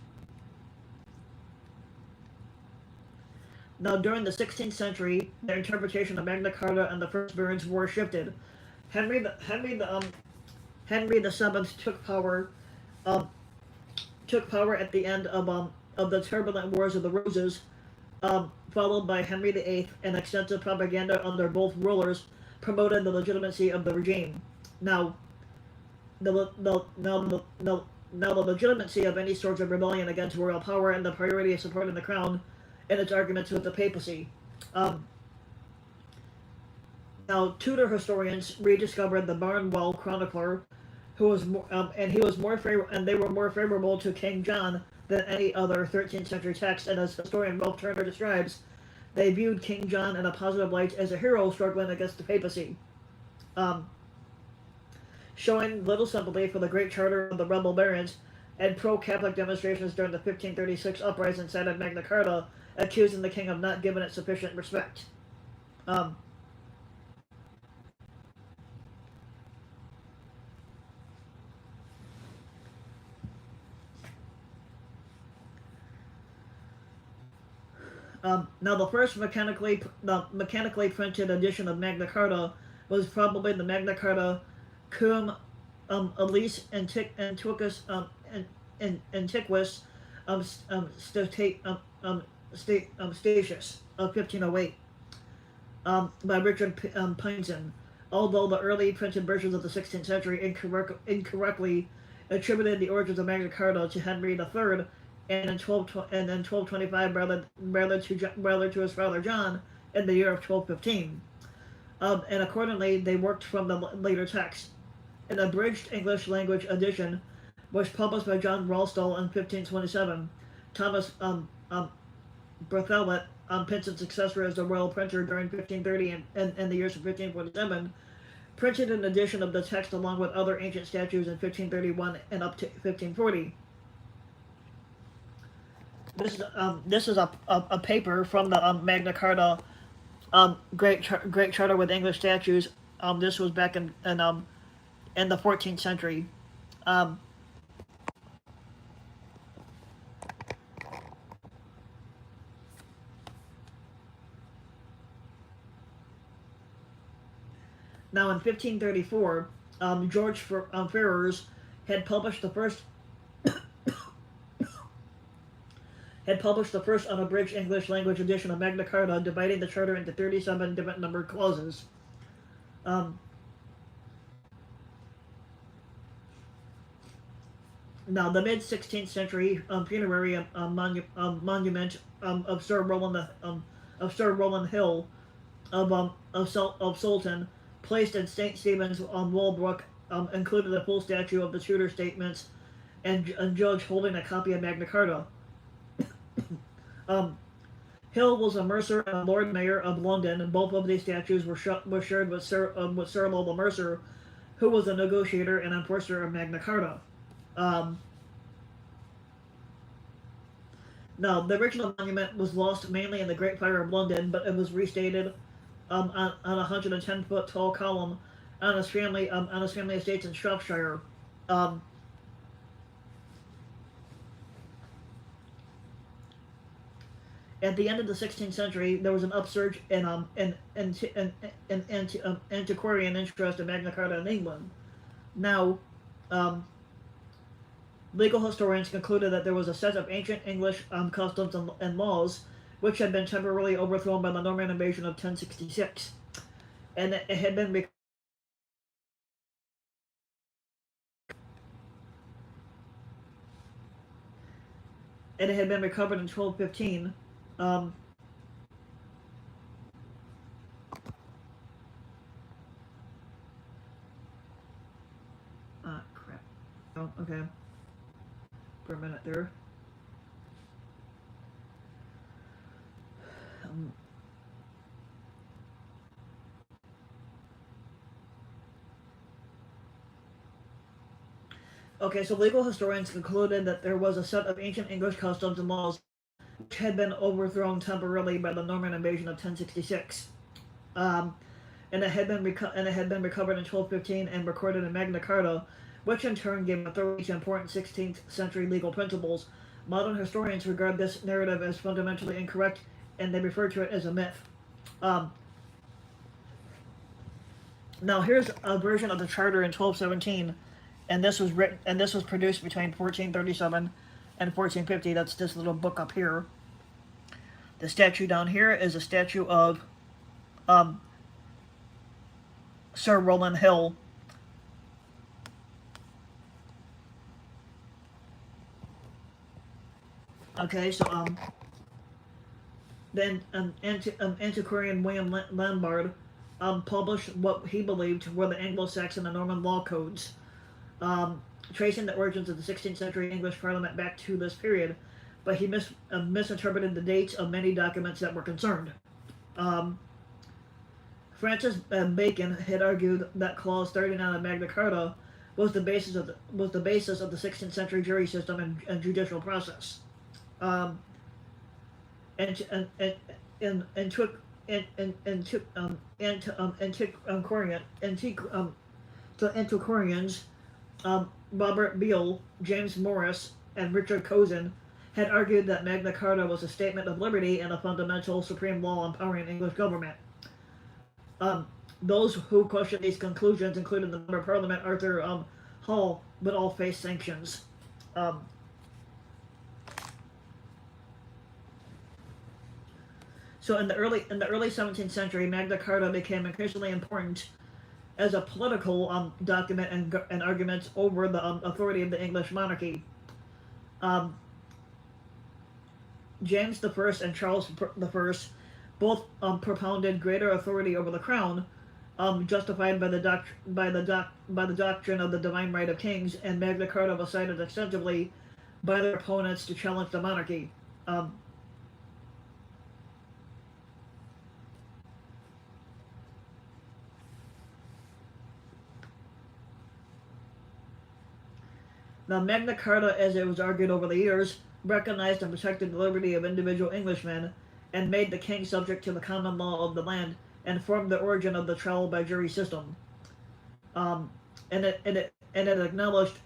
Now, during the 16th century, their interpretation of Magna Carta and the First Barons' War shifted. Henry the Henry the Henry the Seventh um, took power at the end of the turbulent Wars of the Roses, followed by Henry the Eighth, and extensive propaganda under both rulers promoted the legitimacy of the regime. Now, now the legitimacy of any sort of rebellion against royal power and the priority of supporting the crown in its arguments with the papacy. Um, Now, Tudor historians rediscovered the Barnwell chronicler, who was and he was and they were more favorable to King John than any other 13th century text. And as historian Ralph Turner describes, they viewed King John in a positive light as a hero struggling against the papacy, um, showing little sympathy for the Great Charter of the rebel barons and pro-Catholic demonstrations during the 1536 uprising cited Magna Carta, accusing the king of not giving it sufficient respect. Um, Now, the mechanically printed edition of Magna Carta was probably the Magna Carta cum Elise Antiquus Statius of 1508 by Richard Pinson. Although the early printed versions of the 16th century incorrectly attributed the origins of Magna Carta to Henry III, and in 1225 rather to his father John in the year of 1215, and accordingly they worked from the later text. An abridged English language edition was published by John Ralstall in 1527. Thomas Berthelot, Pinson's successor as the royal printer during 1530 and the years of 1547, printed an edition of the text along with other ancient statutes in 1531 and up to 1540. This is a paper from the Magna Carta, Great Charter with English statutes. This was back in the 14th century. Now, in 1534, George Ferrers had published the first unabridged English language edition of Magna Carta, dividing the charter into 37 different numbered clauses. Now, the mid 16th century funerary monument of Sir Rowland Hill of Sultan, placed in St. Stephen's on Walbrook, included a full statue of the Tudor statements and judge holding a copy of Magna Carta. Hill was a Mercer and Lord Mayor of London, and both of these statues were shared with Sir Lowell Mercer, who was a negotiator and enforcer of Magna Carta. Now, the original monument was lost mainly in the Great Fire of London, but it was restated on a 110-foot tall column on his family estates in Shropshire. At the end of the 16th century, there was an upsurge in antiquarian interest in Magna Carta in England. Now, legal historians concluded that there was a set of ancient English customs and laws which had been temporarily overthrown by the Norman invasion of 1066, and it had been recovered in 1215. Crap. Oh, okay. For a minute there. Okay, so legal historians concluded that there was a set of ancient English customs and laws had been overthrown temporarily by the Norman invasion of 1066. and it had been recovered in 1215 and recorded in Magna Carta, which in turn gave authority to important 16th century legal principles. Modern historians regard this narrative as fundamentally incorrect, and they refer to it as a myth. Um, Now here's a version of the charter in 1217, and this was produced between 1437 and 1450. That's this little book up here. The statue down here is a statue of um, Sir Rowland Hill. Okay, so then antiquarian William Lombard published what he believed were the Anglo-Saxon and Norman law codes, tracing the origins of the 16th century English Parliament back to this period, but he misinterpreted the dates of many documents that were concerned. Francis Bacon had argued that Clause 39 of Magna Carta was the basis of the 16th century jury system and judicial process, and took antiquarians Robert Beale, James Morris, and Richard Cozen had argued that Magna Carta was a statement of liberty and a fundamental supreme law empowering English government. Those who questioned these conclusions, including the Member of Parliament Arthur Hall, would all face sanctions. So in the early 17th century, Magna Carta became increasingly important as a political document and arguments over the authority of the English monarchy. James I and Charles I both propounded greater authority over the crown, justified by the doctrine of the divine right of kings, and Magna Carta was cited extensively by their opponents to challenge the monarchy. Now, Magna Carta, as it was argued over the years, recognized and protected the liberty of individual Englishmen, and made the king subject to the common law of the land, and formed the origin of the trial by jury system. And it acknowledged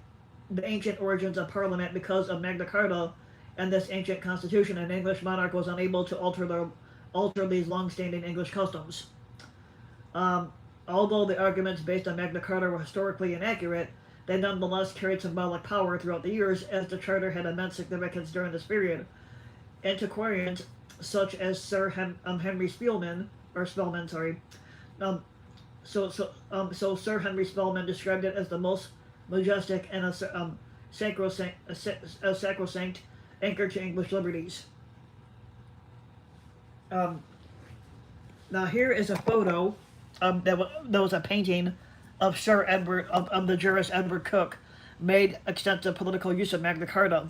the ancient origins of Parliament because of Magna Carta and this ancient constitution. An English monarch was unable to alter these long-standing English customs. Although the arguments based on Magna Carta were historically inaccurate, they nonetheless carried symbolic power throughout the years, as the charter had immense significance during this period. Antiquarians such as Sir Henry Spelman, Sir Henry Spelman described it as the most majestic and sacrosanct anchor to English liberties. Now here is a photo that was a painting of Sir Edward, of the jurist Edward Coke, made extensive political use of Magna Carta.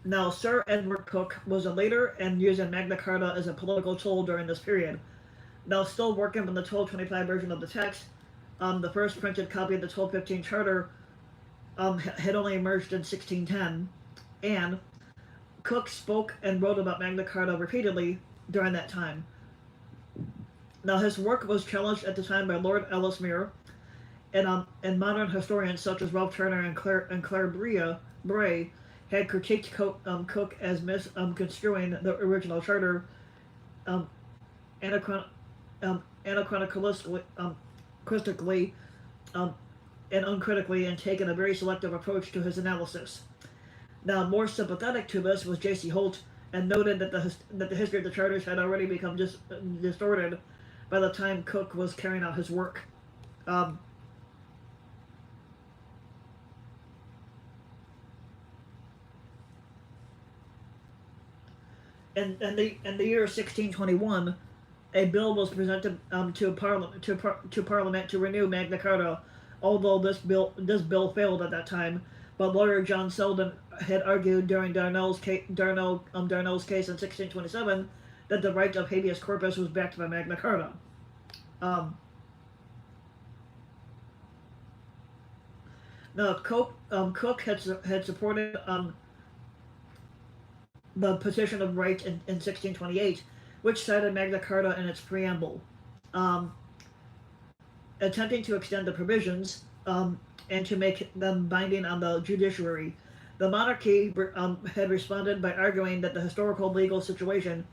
Now, Sir Edward Coke was a leader and using Magna Carta as a political tool during this period. Now, still working from the 1225 version of the text, the first printed copy of the 1215 Charter had only emerged in 1610, and Coke spoke and wrote about Magna Carta repeatedly during that time. Now, his work was challenged at the time by Lord Ellesmere, and modern historians such as Ralph Turner and Claire Bray had critiqued Coke as misconstruing the original charter anachronistically and uncritically, and taken a very selective approach to his analysis. Now, more sympathetic to this was J.C. Holt, and noted that the history of the charters had already become distorted by the time Coke was carrying out his work. In the year 1621, a bill was presented to Parliament to renew Magna Carta. Although this bill failed at that time, but lawyer John Selden had argued during Darnell's case in 1627 that the right of habeas corpus was backed by Magna Carta. Now, Cook had supported the Petition of Right in 1628, which cited Magna Carta in its preamble, um, attempting to extend the provisions and to make them binding on the judiciary. The monarchy had responded by arguing that the historical legal situation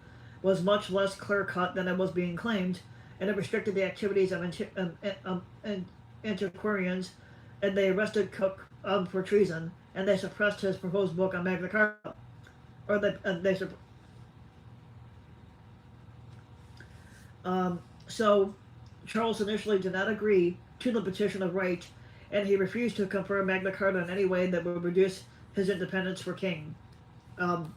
was much less clear cut than it was being claimed, and it restricted the activities of antiquarians, and they arrested Cook for treason, and they suppressed his proposed book on Magna Carta. Or they so Charles initially did not agree to the Petition of Right, and he refused to confirm Magna Carta in any way that would reduce his independence for king. Um,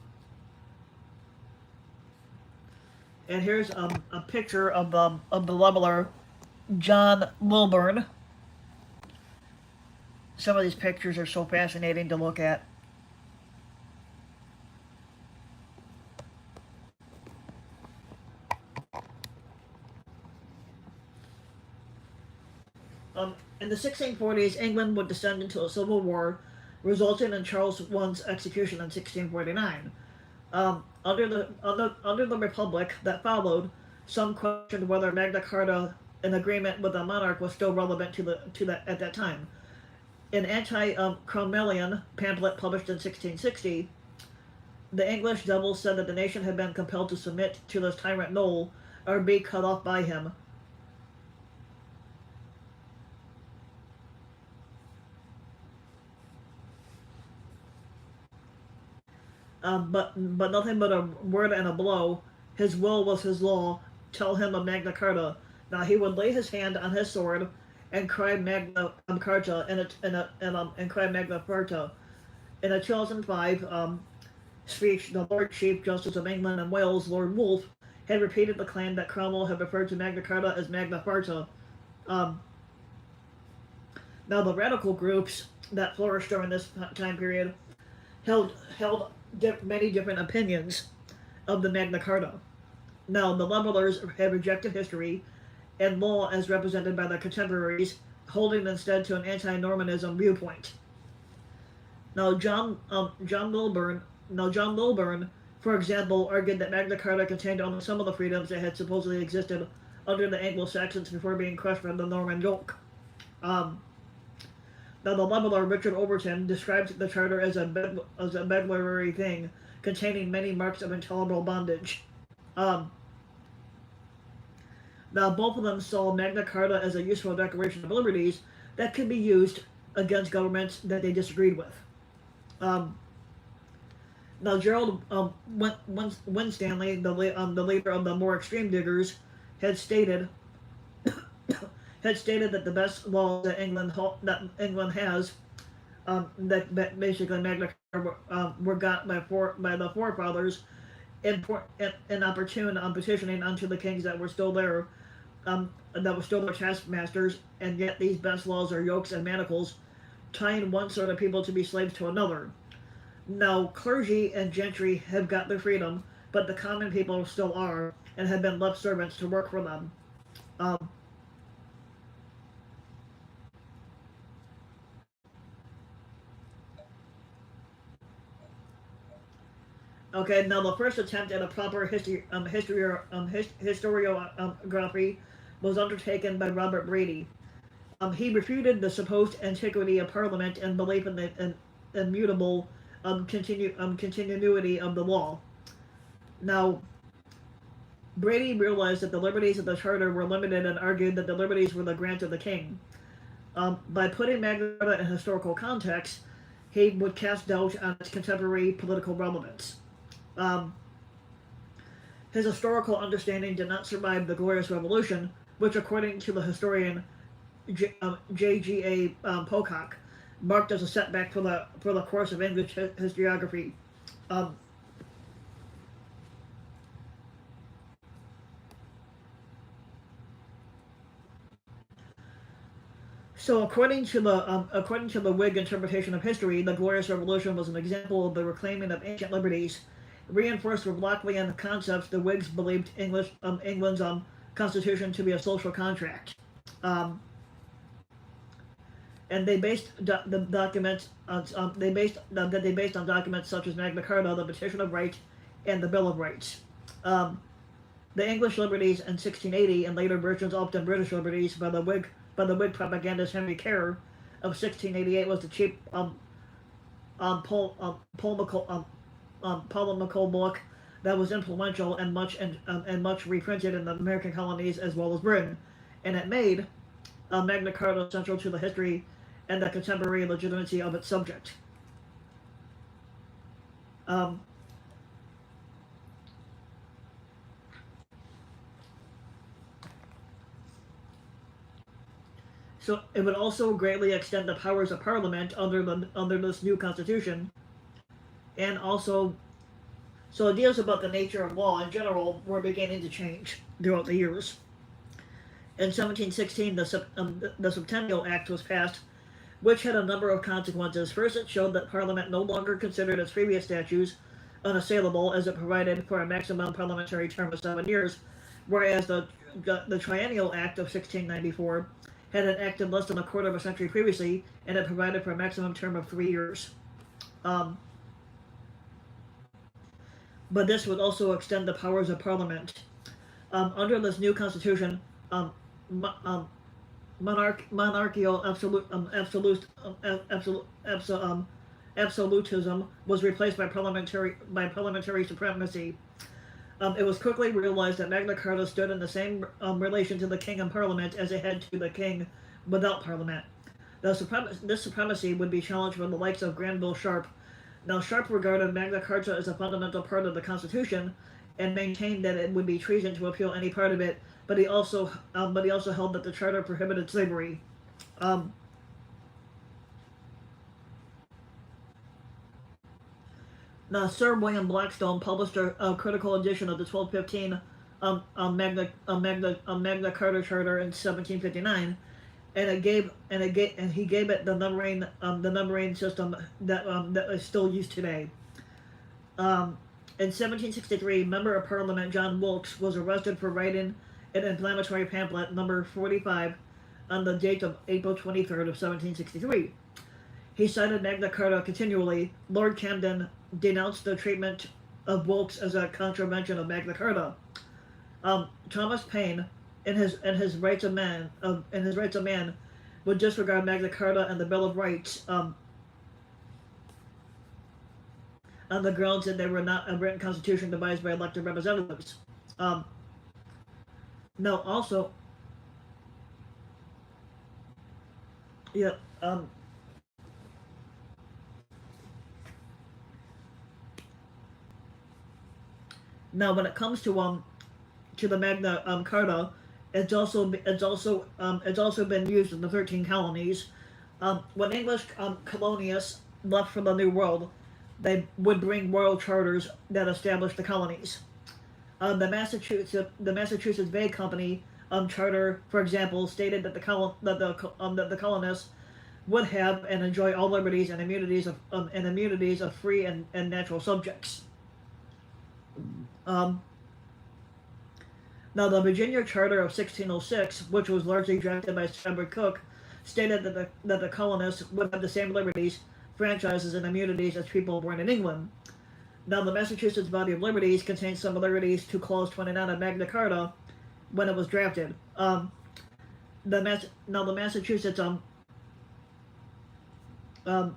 and here's a picture of the leveler John Lilburn. Some of these pictures are so fascinating to look at. In the 1640s, England would descend into a civil war, resulting in Charles I's execution in 1649. Under the Republic that followed, some questioned whether Magna Carta, an agreement with the monarch, was still relevant to that at that time. An anti-Cromwellian pamphlet published in 1660, the English devils said that the nation had been compelled to submit to this tyrant Noel or be cut off by him. But nothing but a word and a blow. His will was his law. Tell him of Magna Carta. Now he would lay his hand on his sword and cry Magna Carta and cry Magna Carta. In a 2005 speech, the Lord Chief Justice of England and Wales, Lord Wolfe, had repeated the claim that Cromwell had referred to Magna Carta as Magna Carta. Um, Now the radical groups that flourished during this time period held many different opinions of the Magna Carta. Now, the levelers had rejected history and law as represented by their contemporaries, holding instead to an anti-Normanism viewpoint. Now, John Lilburn, for example, argued that Magna Carta contained only some of the freedoms that had supposedly existed under the Anglo-Saxons before being crushed by the Norman yoke. Now, the leveler Richard Overton describes the charter as a bedwery thing, containing many marks of intolerable bondage. Um, Now, both of them saw Magna Carta as a useful declaration of liberties that could be used against governments that they disagreed with. Um, Now, Gerald Winstanley, the leader of the more extreme diggers, had stated that the best laws that England has, that basically Magna Carta were got by the forefathers, in opportune petitioning unto the kings that were still there, that were still their taskmasters, and yet these best laws are yokes and manacles, tying one sort of people to be slaves to another. Now, clergy and gentry have got their freedom, but the common people still are, and have been left servants to work for them. Um, Okay, now the first attempt at a proper historiography was undertaken by Robert Brady. He refuted the supposed antiquity of Parliament and belief in the immutable continuity of the law. Now, Brady realized that the liberties of the Charter were limited and argued that the liberties were the grant of the king. By putting Magna Carta in historical context, he would cast doubt on its contemporary political relevance. His historical understanding did not survive the Glorious Revolution, which, according to the historian J.G.A. Pocock, marked as a setback for the course of English historiography. So, according to the Whig interpretation of history, the Glorious Revolution was an example of the reclaiming of ancient liberties. Reinforced with Lockean concepts, the Whigs believed England's constitution to be a social contract. Um, and they based the documents on that they based on documents such as Magna Carta, the Petition of Rights, and the Bill of Rights. Um, the English liberties in 1680 and later versions often British liberties by the Whig propagandist Henry Kerr of 1688 was the cheap polemical book that was influential and much reprinted in the American colonies as well as Britain, and it made Magna Carta central to the history and the contemporary legitimacy of its subject. Um, so it would also greatly extend the powers of Parliament under this new constitution, and also so ideas about the nature of law in general were beginning to change throughout the years. In 1716, the Septennial Act was passed, which had a number of consequences. First, it showed that Parliament no longer considered its previous statutes unassailable, as it provided for a maximum parliamentary term of 7 years, whereas the Triennial Act of 1694 had enacted less than a quarter of a century previously, and it provided for a maximum term of 3 years. But this would also extend the powers of Parliament. Under this new constitution, monarchical absolutism was replaced by parliamentary supremacy. It was quickly realized that Magna Carta stood in the same relation to the king and parliament as it had to the king without parliament. This supremacy would be challenged by the likes of Granville Sharp. Now, Sharp regarded Magna Carta as a fundamental part of the Constitution and maintained that it would be treason to appeal any part of it, but he also held that the Charter prohibited slavery. Now, Sir William Blackstone published a critical edition of the 1215 Magna Carta Charter in 1759, and he gave it the numbering system that is still used today. In 1763, Member of Parliament John Wilkes was arrested for writing an inflammatory pamphlet, number 45, on the date of April 23rd of 1763. He cited Magna Carta continually. Lord Camden denounced the treatment of Wilkes as a contravention of Magna Carta. Thomas Paine, in his Rights of Man, would disregard Magna Carta and the Bill of Rights on the grounds that they were not a written constitution devised by elected representatives. Now, also, yeah. Now, when it comes to the Magna Carta, it's also been used in the 13 colonies. When English colonists left for the New World, they would bring royal charters that established the colonies. The Massachusetts Bay Company charter, for example, stated that the colonists would have and enjoy all liberties and immunities of free and natural subjects. Now, the Virginia Charter of 1606, which was largely drafted by Edward Cook, stated that the colonists would have the same liberties, franchises, and immunities as people born in England. Now, the Massachusetts Body of Liberties contains similarities to Clause 29 of Magna Carta when it was drafted. The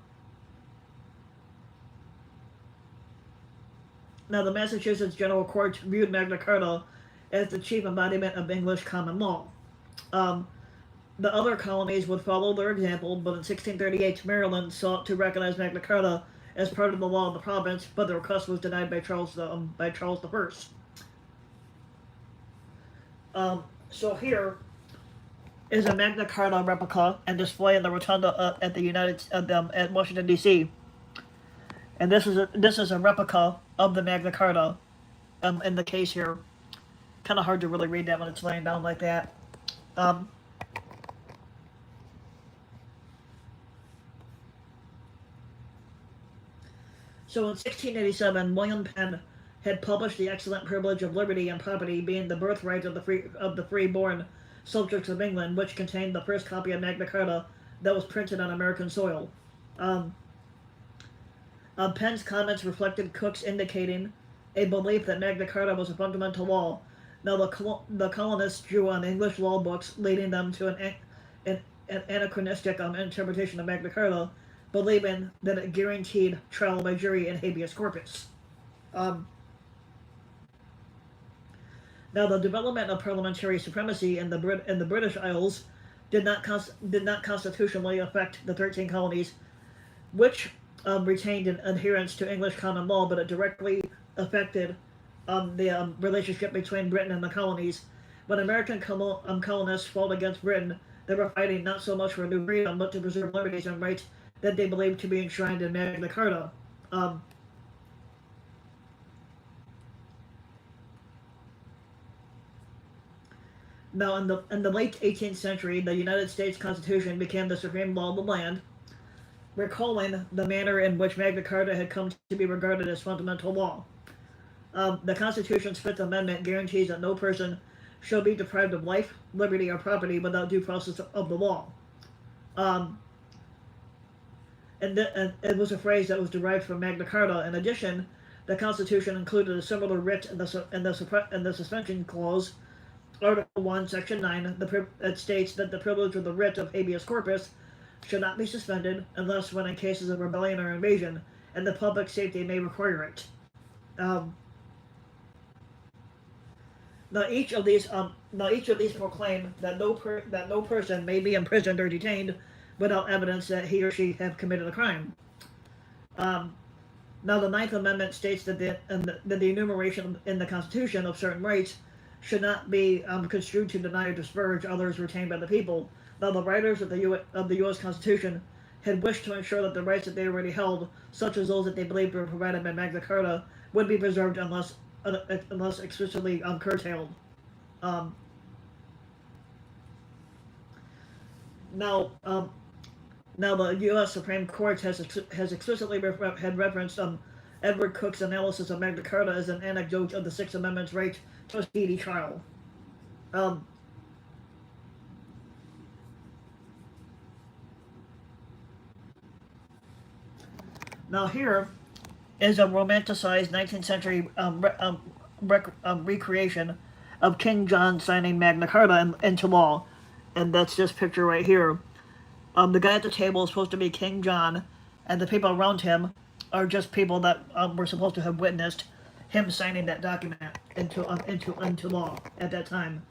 Massachusetts General Court viewed Magna Carta as the chief embodiment of English common law. The other colonies would follow their example, but in 1638, Maryland sought to recognize Magna Carta as part of the law of the province, but the request was denied by Charles I. So here is a Magna Carta replica and display in the rotunda at Washington D.C. And this is a replica of the Magna Carta in the case here. Kind of hard to really read that when it's laying down like that. So in 1687, William Penn had published the excellent privilege of liberty and property being the birthright of the freeborn subjects of England, which contained the first copy of Magna Carta that was printed on American soil. Um, Penn's comments reflected Cook's indicating a belief that Magna Carta was a fundamental law. Now, the colonists drew on English law books, leading them to an anachronistic interpretation of Magna Carta, believing that it guaranteed trial by jury and habeas corpus. Um, Now, the development of parliamentary supremacy in the British Isles did not constitutionally affect the 13 colonies, which retained an adherence to English common law, but it directly affected the relationship between Britain and the colonies. When American colonists fought against Britain, they were fighting not so much for new freedom, but to preserve liberties and rights that they believed to be enshrined in Magna Carta. Um, Now, in the late 18th century, the United States Constitution became the supreme law of the land, recalling the manner in which Magna Carta had come to be regarded as fundamental law. The Constitution's Fifth Amendment guarantees that no person shall be deprived of life, liberty, or property without due process of the law. Um, and it was a phrase that was derived from Magna Carta. In addition, the Constitution included a similar writ in the suspension clause, Article 1, Section 9, that states that the privilege of the writ of habeas corpus should not be suspended unless when in cases of rebellion or invasion, and the public safety may require it. Now each of these proclaim that no person may be imprisoned or detained without evidence that he or she have committed a crime. Now the Ninth Amendment states that the enumeration in the Constitution of certain rights should not be construed to deny or disparage others retained by the people. Now, the writers of the U.S. Constitution had wished to ensure that the rights that they already held, such as those that they believed were provided by Magna Carta, would be preserved unless explicitly curtailed. Now, the U.S. Supreme Court has explicitly had referenced Edward Cook's analysis of Magna Carta as an anecdote of the Sixth Amendment's right to a speedy trial. Now here is a romanticized 19th century recreation of King John signing Magna Carta into law, and that's this picture right here. The guy at the table is supposed to be King John, and the people around him are just people that were supposed to have witnessed him signing that document into law at that time.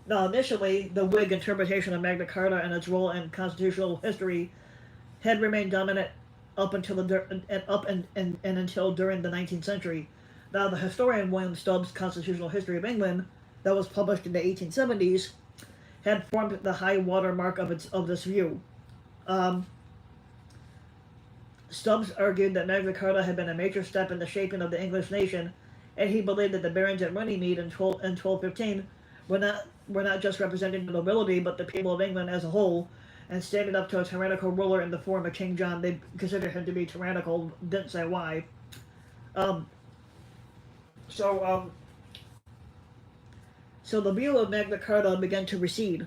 Now, initially, the Whig interpretation of Magna Carta and its role in constitutional history had remained dominant up until during the 19th century. Now, the historian William Stubbs' Constitutional History of England, that was published in the 1870s, had formed the high watermark of this view. Stubbs argued that Magna Carta had been a major step in the shaping of the English nation, and he believed that the barons at Runnymede in 1215 were not just representing the nobility, but the people of England as a whole, and standing up to a tyrannical ruler in the form of King John. They considered him to be tyrannical, didn't say why. So the view of Magna Carta began to recede.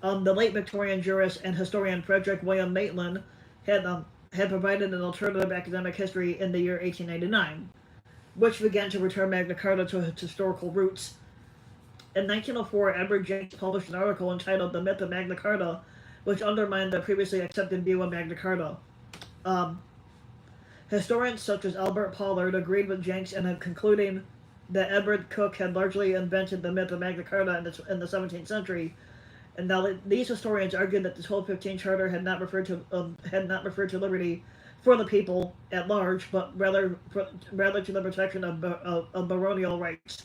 The late Victorian jurist and historian Frederick William Maitland had provided an alternative academic history in the year 1889, which began to return Magna Carta to its historical roots. In 1904, Edward Jenks published an article entitled "The Myth of Magna Carta," which undermined the previously accepted view of Magna Carta. Historians such as Albert Pollard agreed with Jenks in concluding that Edward Cook had largely invented the myth of Magna Carta in the 17th century. And now these historians argued that the 1215 Charter had not referred to liberty for the people at large, but rather to the protection of baronial rights.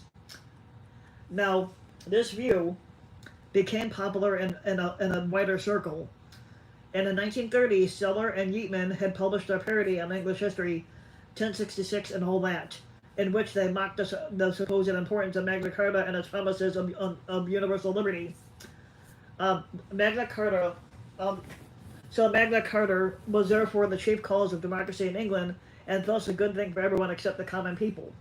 Now, this view became popular in a wider circle. In the 1930s, Seller and Yeatman had published their parody on English history, 1066 and All That, in which they mocked the supposed importance of Magna Carta and its promises of universal liberty. Magna Carta was therefore the chief cause of democracy in England, and thus a good thing for everyone except the common people.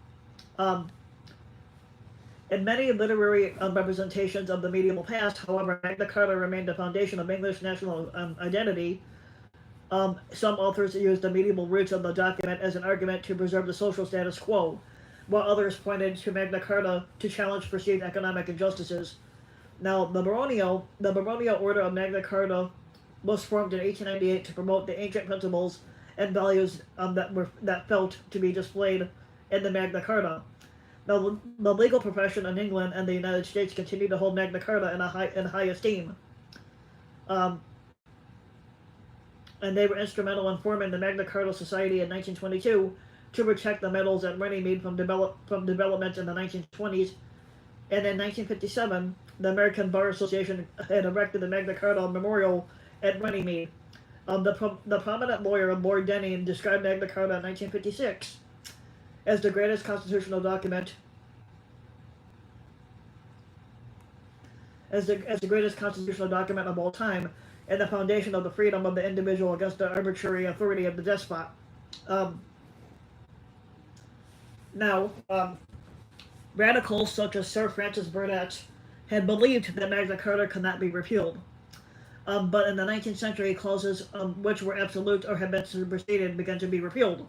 In many literary representations of the medieval past, however, Magna Carta remained the foundation of English national identity. Some authors used the medieval roots of the document as an argument to preserve the social status quo, while others pointed to Magna Carta to challenge perceived economic injustices. Now, the baronial order of Magna Carta was formed in 1898 to promote the ancient principles and values that felt to be displayed in the Magna Carta. Now, the legal profession in England and the United States continued to hold Magna Carta in high esteem. Um, and they were instrumental in forming the Magna Carta Society in 1922 to protect the metals at Runnymede from development in the 1920s. And in 1957, the American Bar Association had erected the Magna Carta Memorial at Runnymede. The prominent lawyer Lord Denning described Magna Carta in 1956 as the greatest constitutional document of all time, and the foundation of the freedom of the individual against the arbitrary authority of the despot. Now, radicals such as Sir Francis Burdett had believed that Magna Carta could not be repealed. But in the 19th century, clauses which were absolute or had been superseded began to be repealed.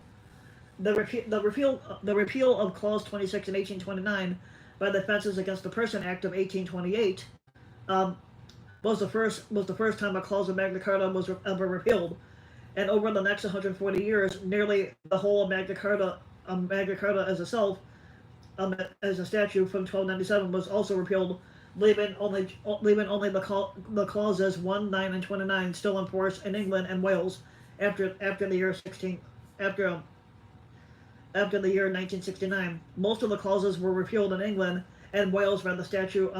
The repeal of Clause 26 in 1829 by the Offences Against the Person Act of 1828 was the first time a clause of Magna Carta was ever repealed, and over the next 140 years, nearly the whole of Magna Carta as itself, as a statute from 1297, was also repealed, leaving only the clauses 1, 9, and 29 still in force in England and Wales after the year 1969. Most of the clauses were repealed in England and Wales by the Statute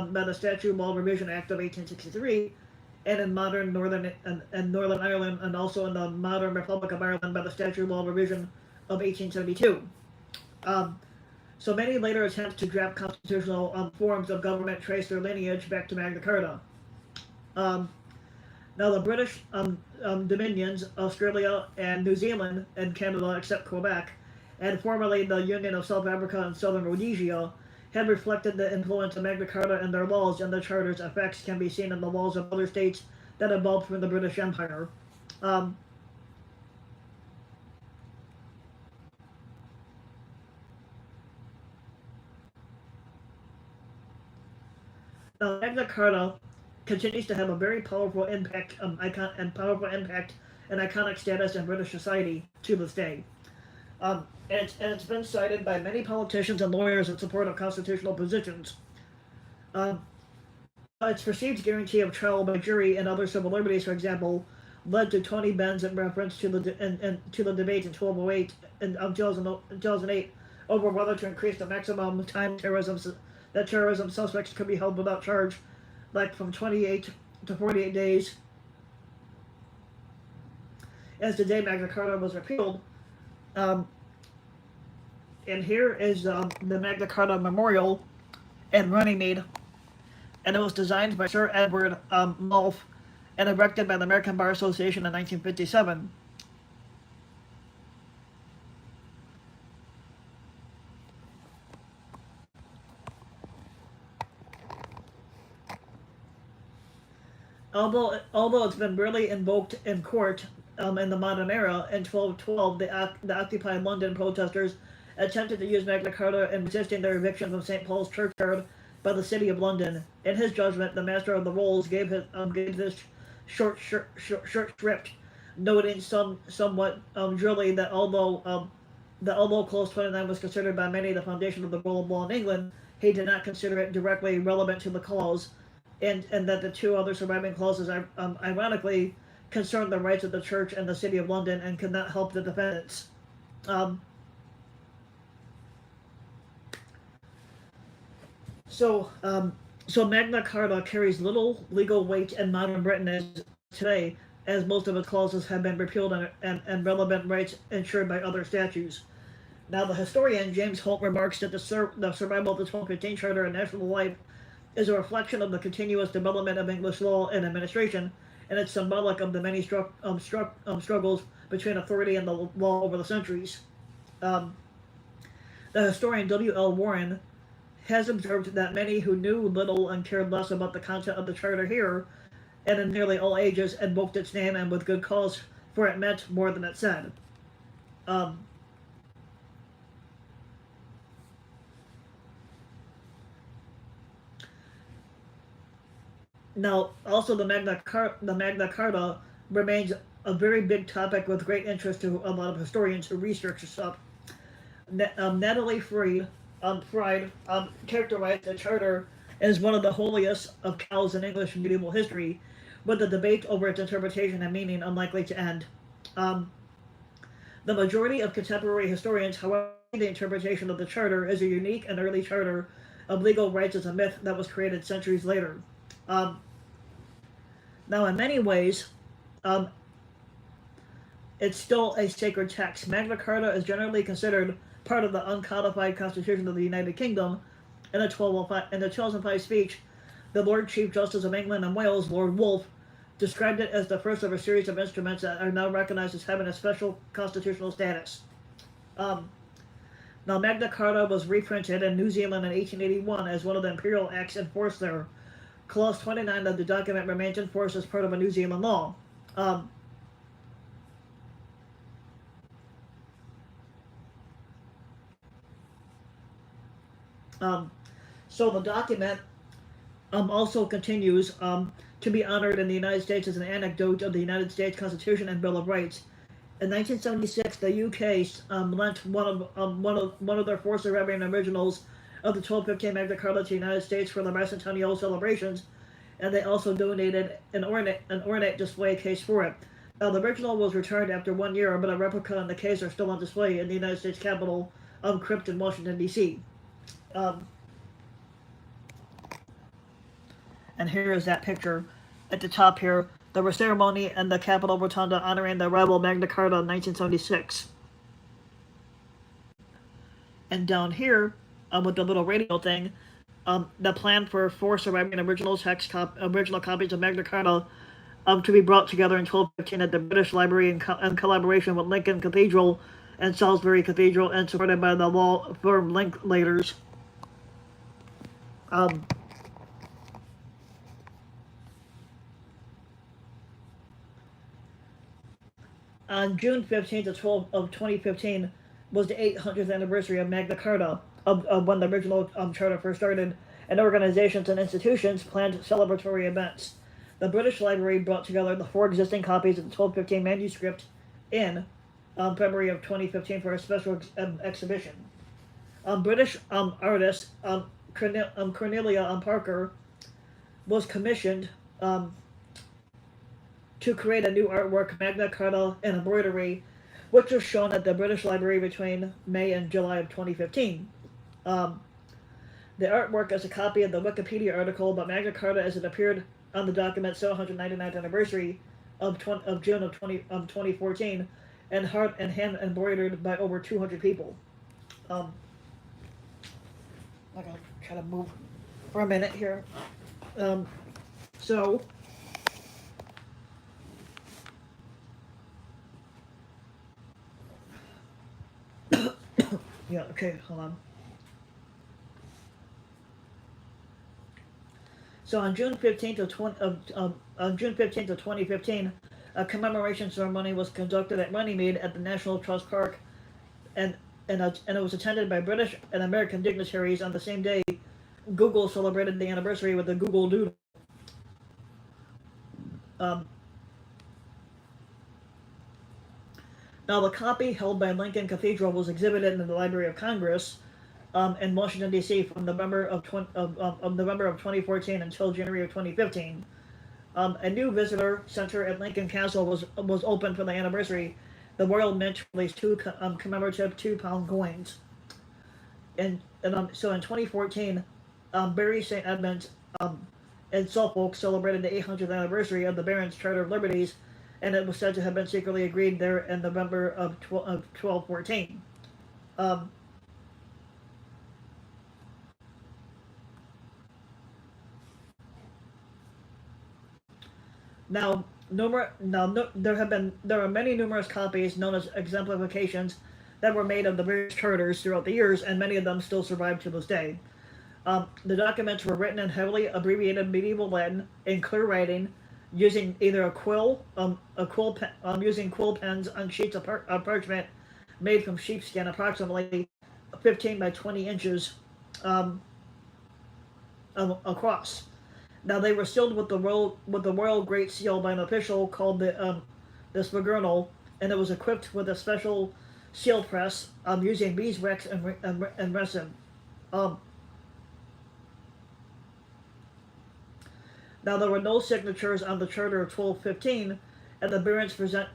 Law Revision Act of 1863, and in modern Northern Ireland, and also in the modern Republic of Ireland by the Statute Law Revision of 1872. So many later attempts to draft constitutional forms of government trace their lineage back to Magna Carta. Now the British dominions, Australia and New Zealand and Canada, except Quebec, and formerly the Union of South Africa and Southern Rhodesia, had reflected the influence of Magna Carta in their laws, and the Charter's effects can be seen in the laws of other states that evolved from the British Empire. Now, Magna Carta continues to have a very powerful impact and iconic status in British society to this day. It's been cited by many politicians and lawyers in support of constitutional positions. Its perceived guarantee of trial by jury and other civil liberties, for example, led to Tony Benn's in reference to the debate in 1208 and 2008 over whether to increase the maximum time that terrorism suspects could be held without charge, like from 28 to 48 days, as the day Magna Carta was repealed. And here is the Magna Carta Memorial in Runnymede, and it was designed by Sir Edward Mulf and erected by the American Bar Association in 1957. Although it's been rarely invoked in court in the modern era, in 1212 the Occupy London protesters attempted to use Magna Carta in resisting their eviction from St. Paul's Churchyard by the City of London. In his judgment, the Master of the Rolls gave this short script, noting somewhat drily that although Clause 29 was considered by many the foundation of the rule of law in England, he did not consider it directly relevant to the clause, and that the two other surviving clauses ironically concerned the rights of the Church and the City of London and could not help the defendants. So Magna Carta carries little legal weight in modern Britain today, as most of its clauses have been repealed and relevant rights ensured by other statutes. Now, the historian James Holt remarks that the survival of the 1215 Charter in national life is a reflection of the continuous development of English law and administration, and it's symbolic of the many struggles between authority and the law over the centuries. The historian W.L. Warren has observed that many who knew little and cared less about the content of the charter here, and in nearly all ages, invoked its name and with good cause, for it meant more than it said. Um, Now, also the Magna Carta remains a very big topic with great interest to a lot of historians who research this stuff. Natalie Fried characterized the Charter as one of the holiest of cows in English medieval history, with the debate over its interpretation and meaning unlikely to end. Um, the majority of contemporary historians, however, see the interpretation of the Charter as a unique and early charter of legal rights as a myth that was created centuries later. Um, Now, in many ways, um, it's still a sacred text. Magna Carta is generally considered part of the uncodified Constitution of the United Kingdom. In the 2005 speech, the Lord Chief Justice of England and Wales, Lord Wolfe, described it as the first of a series of instruments that are now recognized as having a special constitutional status. Um, Now, Magna Carta was reprinted in New Zealand in 1881 as one of the imperial acts enforced there. Clause 29 of the document remains in force as part of a New Zealand law. Um, um, so the document also continues to be honored in the United States as an anecdote of the United States Constitution and Bill of Rights. In 1976, the UK lent one of their four surviving originals of the 1215 Magna Carta to the United States for the bicentennial celebrations, and they also donated an ornate display case for it. Now, the original was returned after 1 year, but a replica and the case are still on display in the United States Capitol crypt in Washington, D.C. Um, and here is that picture at the top here. The ceremony and the Capitol Rotunda honoring the arrival of Magna Carta in 1976. And down here, with the little radio thing, the plan for four surviving original copies of Magna Carta to be brought together in 1215 at the British Library in collaboration with Lincoln Cathedral and Salisbury Cathedral, and supported by the law firm Linklaters. Um, on June 15th of 2015 was the 800th anniversary of Magna Carta, of when the original charter first started, and organizations and institutions planned celebratory events. The British Library brought together the four existing copies of the 1215 manuscript in February of 2015 for a special exhibition. British artist Cornelia Parker was commissioned to create a new artwork, Magna Carta and Embroidery, which was shown at the British Library between May and July of 2015. The artwork is a copy of the Wikipedia article about Magna Carta as it appeared on the document's 799th anniversary of June of 2014, and hand embroidered by over 200 people. I'm gonna try to move for a minute here. So yeah, okay, hold on. So on June 15th of 2015, a commemoration ceremony was conducted at Runnymede at the National Trust Park, and it was attended by British and American dignitaries. On the same day, Google celebrated the anniversary with the Google Doodle. Now, the copy held by Lincoln Cathedral was exhibited in the Library of Congress in Washington, D.C. from November of 2014 until January of 2015. A new visitor center at Lincoln Castle was opened for the anniversary. The Royal Mint released two commemorative £2 coins. So in 2014, Bury St. Edmunds in Suffolk celebrated the 800th anniversary of the Barons' Charter of Liberties, and it was said to have been secretly agreed there in November of 1214. Now, there are many numerous copies known as exemplifications that were made of the various charters throughout the years, and many of them still survive to this day. The documents were written in heavily abbreviated medieval Latin in clear writing, using either using quill pens on sheets of parchment made from sheepskin, approximately 15 by 20 inches um, across. Now they were sealed with the royal Great Seal by an official called the Svigernal, and it was equipped with a special seal press using beeswax and resin. Um, Now there were no signatures on the Charter of 1215, and the barons present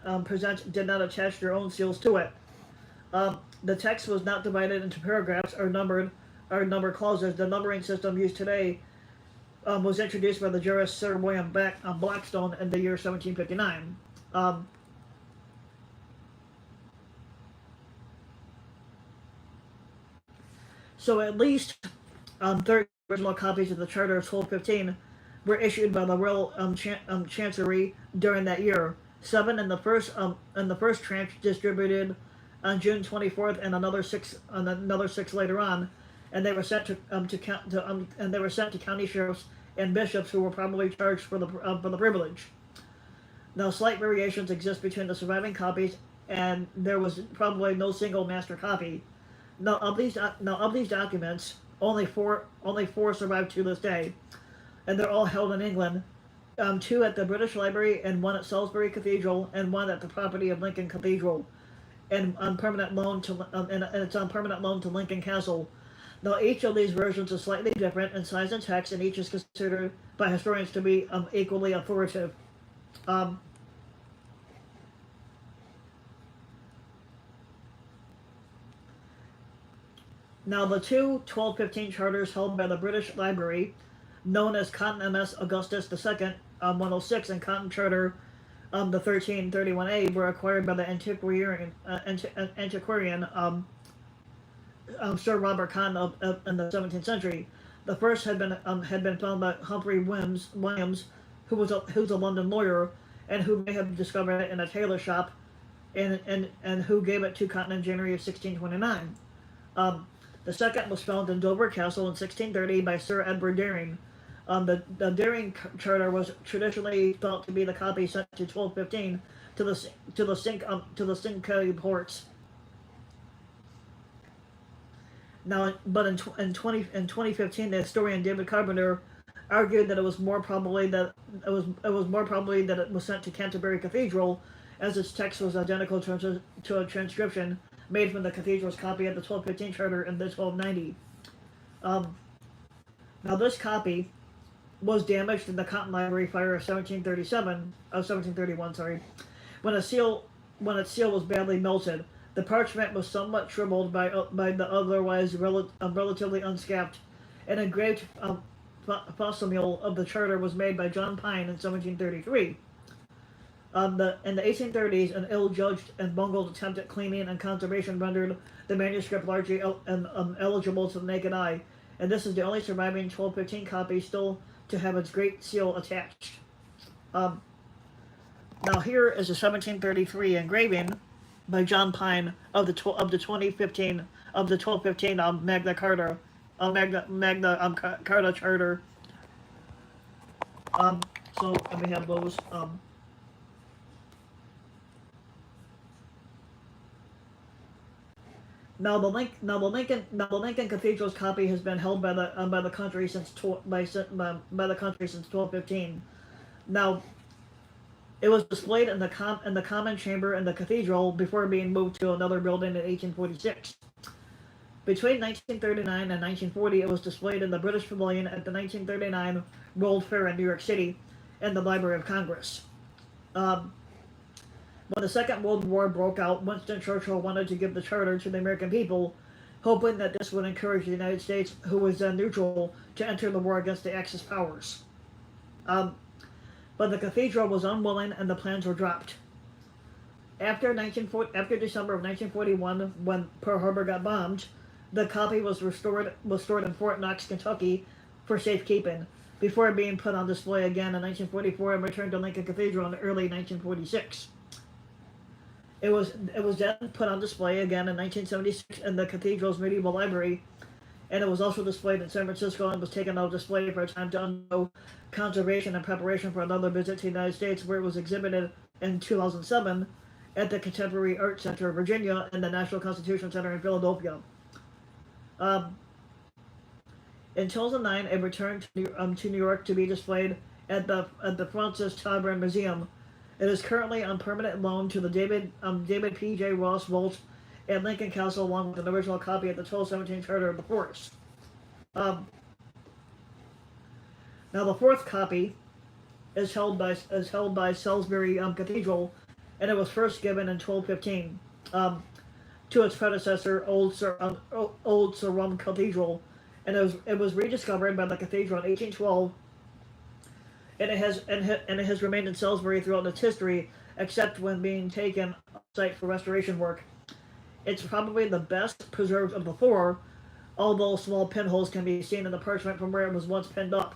did not attach their own seals to it. The text was not divided into paragraphs or numbered clauses. The numbering system used today was introduced by the jurist Sir William Blackstone in the year 1759. Um, so at least 30 original copies of the Charter of 1215 were issued by the Royal Chancery during that year. Seven in the first tranche distributed on June 24th, and another six later on, and they were sent to county sheriffs and bishops who were probably charged for the privilege. Now, slight variations exist between the surviving copies, and there was probably no single master copy. Now of these documents, only four survive to this day, and they're all held in England. Two at the British Library, and one at Salisbury Cathedral, and one at the property of Lincoln Cathedral, and on permanent loan to and it's on permanent loan to Lincoln Castle. Now, each of these versions is slightly different in size and text, and each is considered by historians to be equally authoritative. Um, Now, the two 1215 charters held by the British Library, known as Cotton MS Augustus II 106 and Cotton Charter the 1331A, were acquired by the antiquarian Sir Robert Cotton in the 17th century. The first had been found by Humphrey Williams, who's a London lawyer, and who may have discovered it in a tailor shop, and who gave it to Cotton in January of 1629. Um, the second was found in Dover Castle in 1630 by Sir Edward Dering. The Dering Charter was traditionally thought to be the copy sent to 1215 to the Cinque Ports. Now, but in 2015, the historian David Carpenter argued that it was more probably that it was sent to Canterbury Cathedral, as its text was identical to a transcription made from the cathedral's copy of the 1215 charter in the 1290. Now, this copy was damaged in the Cotton Library fire of 1731, when its seal was badly melted. The parchment was somewhat shriveled by the otherwise relatively unscathed. An engraved facsimile of the charter was made by John Pine in 1733. In the 1830s, an ill-judged and bungled attempt at cleaning and conservation rendered the manuscript largely eligible to the naked eye, and this is the only surviving 1215 copy still to have its great seal attached. Now here is a 1733 engraving by John Pine of the 1215 Magna Carta, Magna Carta Charter. So and we have those. Now the Lincoln Cathedral's copy has been held by the country since 1215. Now, it was displayed in the common chamber in the cathedral before being moved to another building in 1846. Between 1939 and 1940, it was displayed in the British Pavilion at the 1939 World Fair in New York City, and the Library of Congress. When the Second World War broke out, Winston Churchill wanted to give the charter to the American people, hoping that this would encourage the United States, who was then neutral, to enter the war against the Axis powers. But the cathedral was unwilling, and the plans were dropped. After December of 1941, when Pearl Harbor got bombed, the copy was stored in Fort Knox, Kentucky, for safekeeping, before being put on display again in 1944 and returned to Lincoln Cathedral in early 1946. It was then put on display again in 1976 in the cathedral's medieval library, and it was also displayed in San Francisco and was taken out of display for a time to undergo conservation and preparation for another visit to the United States, where it was exhibited in 2007 at the Contemporary Art Center of Virginia and the National Constitution Center in Philadelphia. Um, in 2009, it returned to New York to be displayed at the Francis Tavern Museum. It is currently on permanent loan to the David P. J. Ross Vault at Lincoln Castle, along with an original copy of the 1217 Charter of the Forest. Um, Now, the fourth copy is held by Salisbury Cathedral, and it was first given in 1215 to its predecessor, Old Sarum Cathedral, and it was rediscovered by the cathedral in 1812, and it has remained in Salisbury throughout its history, except when being taken off-site for restoration work. It's probably the best preserved of the four, although small pinholes can be seen in the parchment from where it was once pinned up.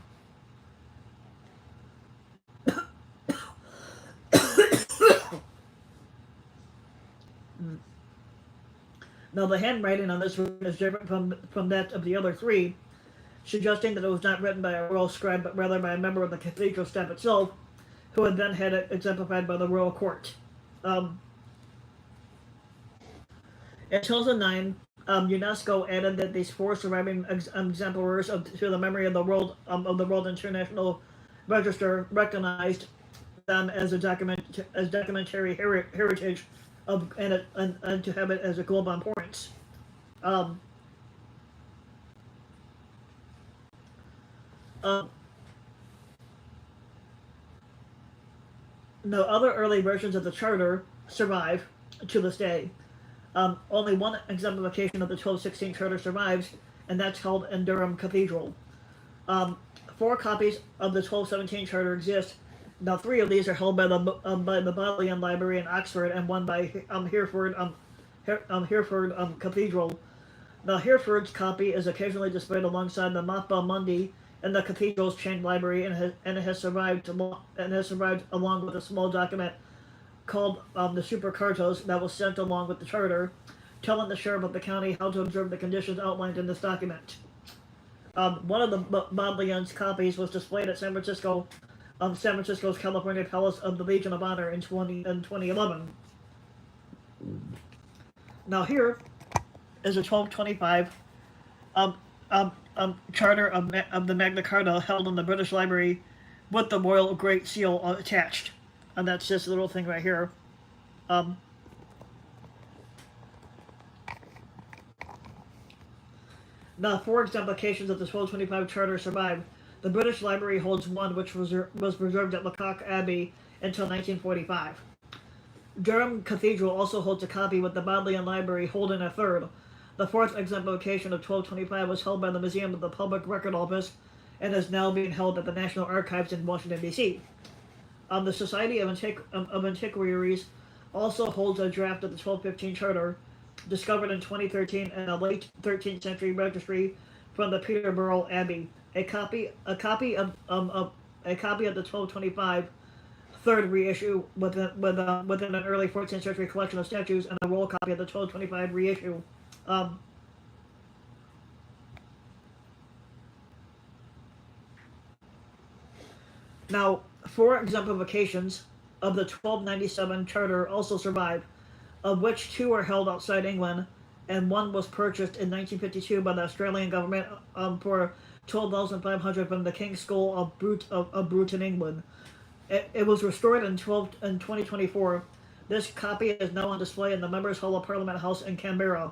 Now, the handwriting on this version is different from that of the other three, suggesting that it was not written by a royal scribe, but rather by a member of the cathedral staff itself, who had then had it exemplified by the royal court. In 2009, UNESCO added that these four surviving exemplars to the memory of the World International Register recognized them as documentary heritage and to have it as a global importance. Um, uh, no other early versions of the charter survive to this day. Only one exemplification of the 1216 charter survives, and that's held in Durham Cathedral. Four copies of the 1217 charter exist. Now, three of these are held by the Bodleian Library in Oxford, and one by Hereford Cathedral. Now, Hereford's copy is occasionally displayed alongside the Mappa Mundi in the cathedral's chained library, and it has survived along with a small document called the Super Cartos that was sent along with the charter, telling the sheriff of the county how to observe the conditions outlined in this document. One of the Bodleian's copies was displayed at San Francisco's California Palace of the Legion of Honor in 2011. Now, here is a 1225 charter of the Magna Carta held in the British Library with the Royal Great Seal attached. And that's this little thing right here. Now, four exemplifications of the 1225 charter survive. The British Library holds one, which was preserved at Lecoq Abbey until 1945. Durham Cathedral also holds a copy, with the Bodleian Library holding a third. The fourth exemplification of 1225 was held by the Museum of the Public Record Office and is now being held at the National Archives in Washington, D.C. The Society of Antiquaries also holds a draft of the 1215 Charter, discovered in 2013 in a late 13th century registry from the Peterborough Abbey. A copy of the 1225 third reissue within an early 14th century collection of statues, and a roll copy of the 1225 reissue. Now, four exemplifications of the 1297 Charter also survive, of which two are held outside England, and one was purchased in 1952 by the Australian government for $12,500 from the King's School of Bruton, England. It was restored in 2024. This copy is now on display in the Members' Hall of Parliament House in Canberra.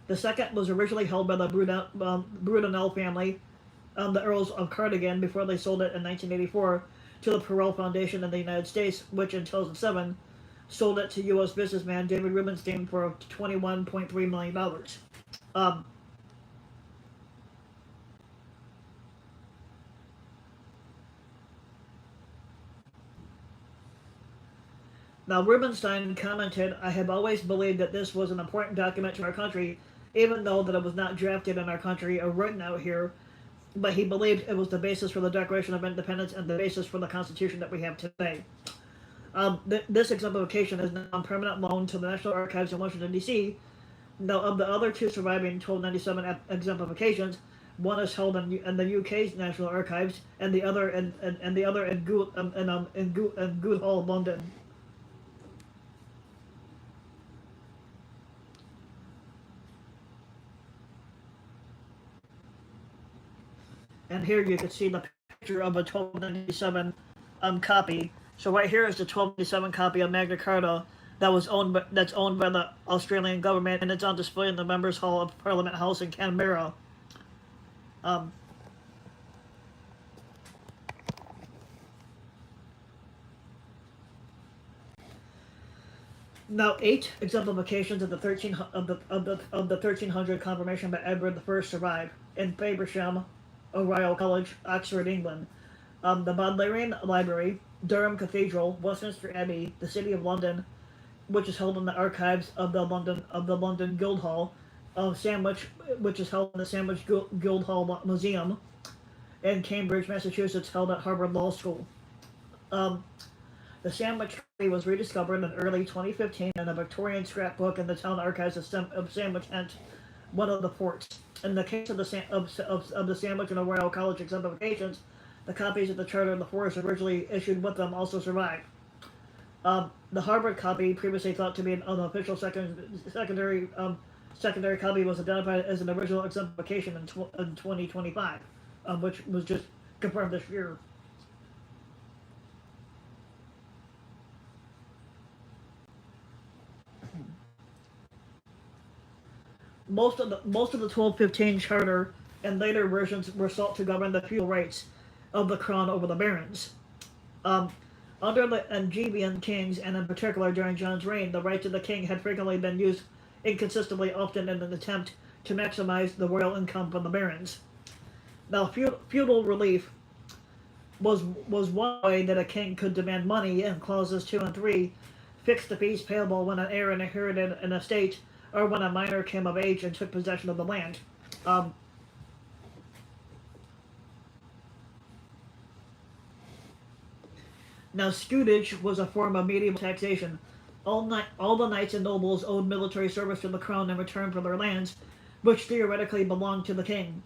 The second was originally held by the Brudenell family, the Earls of Cardigan, before they sold it in 1984 to the Perel Foundation in the United States, which in 2007 sold it to U.S. businessman David Rubenstein for $21.3 million. Now, Rubenstein commented, "I have always believed that this was an important document to our country, even though that it was not drafted in our country or written out here, but he believed it was the basis for the Declaration of Independence and the basis for the Constitution that we have today." This exemplification is now on permanent loan to the National Archives in Washington, D.C., Now, of the other two surviving 1297 exemplifications, one is held in the UK's National Archives, and the other and the other in Good Hall, London. And here you can see the picture of a 1297 copy. So right here is the 1297 copy of Magna Carta that's owned by the Australian government, and it's on display in the Members' Hall of Parliament House in Canberra. Um, Now, 8 exemplifications of the 1300 confirmation by Edward I survive in Faversham, Oriel College, Oxford, England. The Bodleian Library, Durham Cathedral, Westminster Abbey, the City of London, which is held in the archives of the London Guildhall, Sandwich, which is held in the Sandwich Guildhall Museum, and Cambridge, Massachusetts, held at Harvard Law School. Um, the Sandwich Tree was rediscovered in early 2015 in a Victorian scrapbook in the town archives of Sandwich, Kent, one of the ports. In the case of the Sandwich and Royal College exemplifications, the copies of the Charter of the Forest originally issued with them also survive. The Harvard copy, previously thought to be an unofficial secondary copy, was identified as an original exemplification in 2025, which was just confirmed this year. Most of the 1215 charter and later versions were sought to govern the feudal rights of the crown over the barons. Um, Under the Angevin kings, and in particular during John's reign, the rights of the king had frequently been used inconsistently, often in an attempt to maximize the royal income from the barons. Now, feudal relief was one way that a king could demand money, and clauses 2 and 3 fixed the fees payable when an heir inherited an estate or when a minor came of age and took possession of the land. Um, Now, scutage was a form of medieval taxation. All the knights and nobles owed military service to the crown in return for their lands, which theoretically belonged to the king.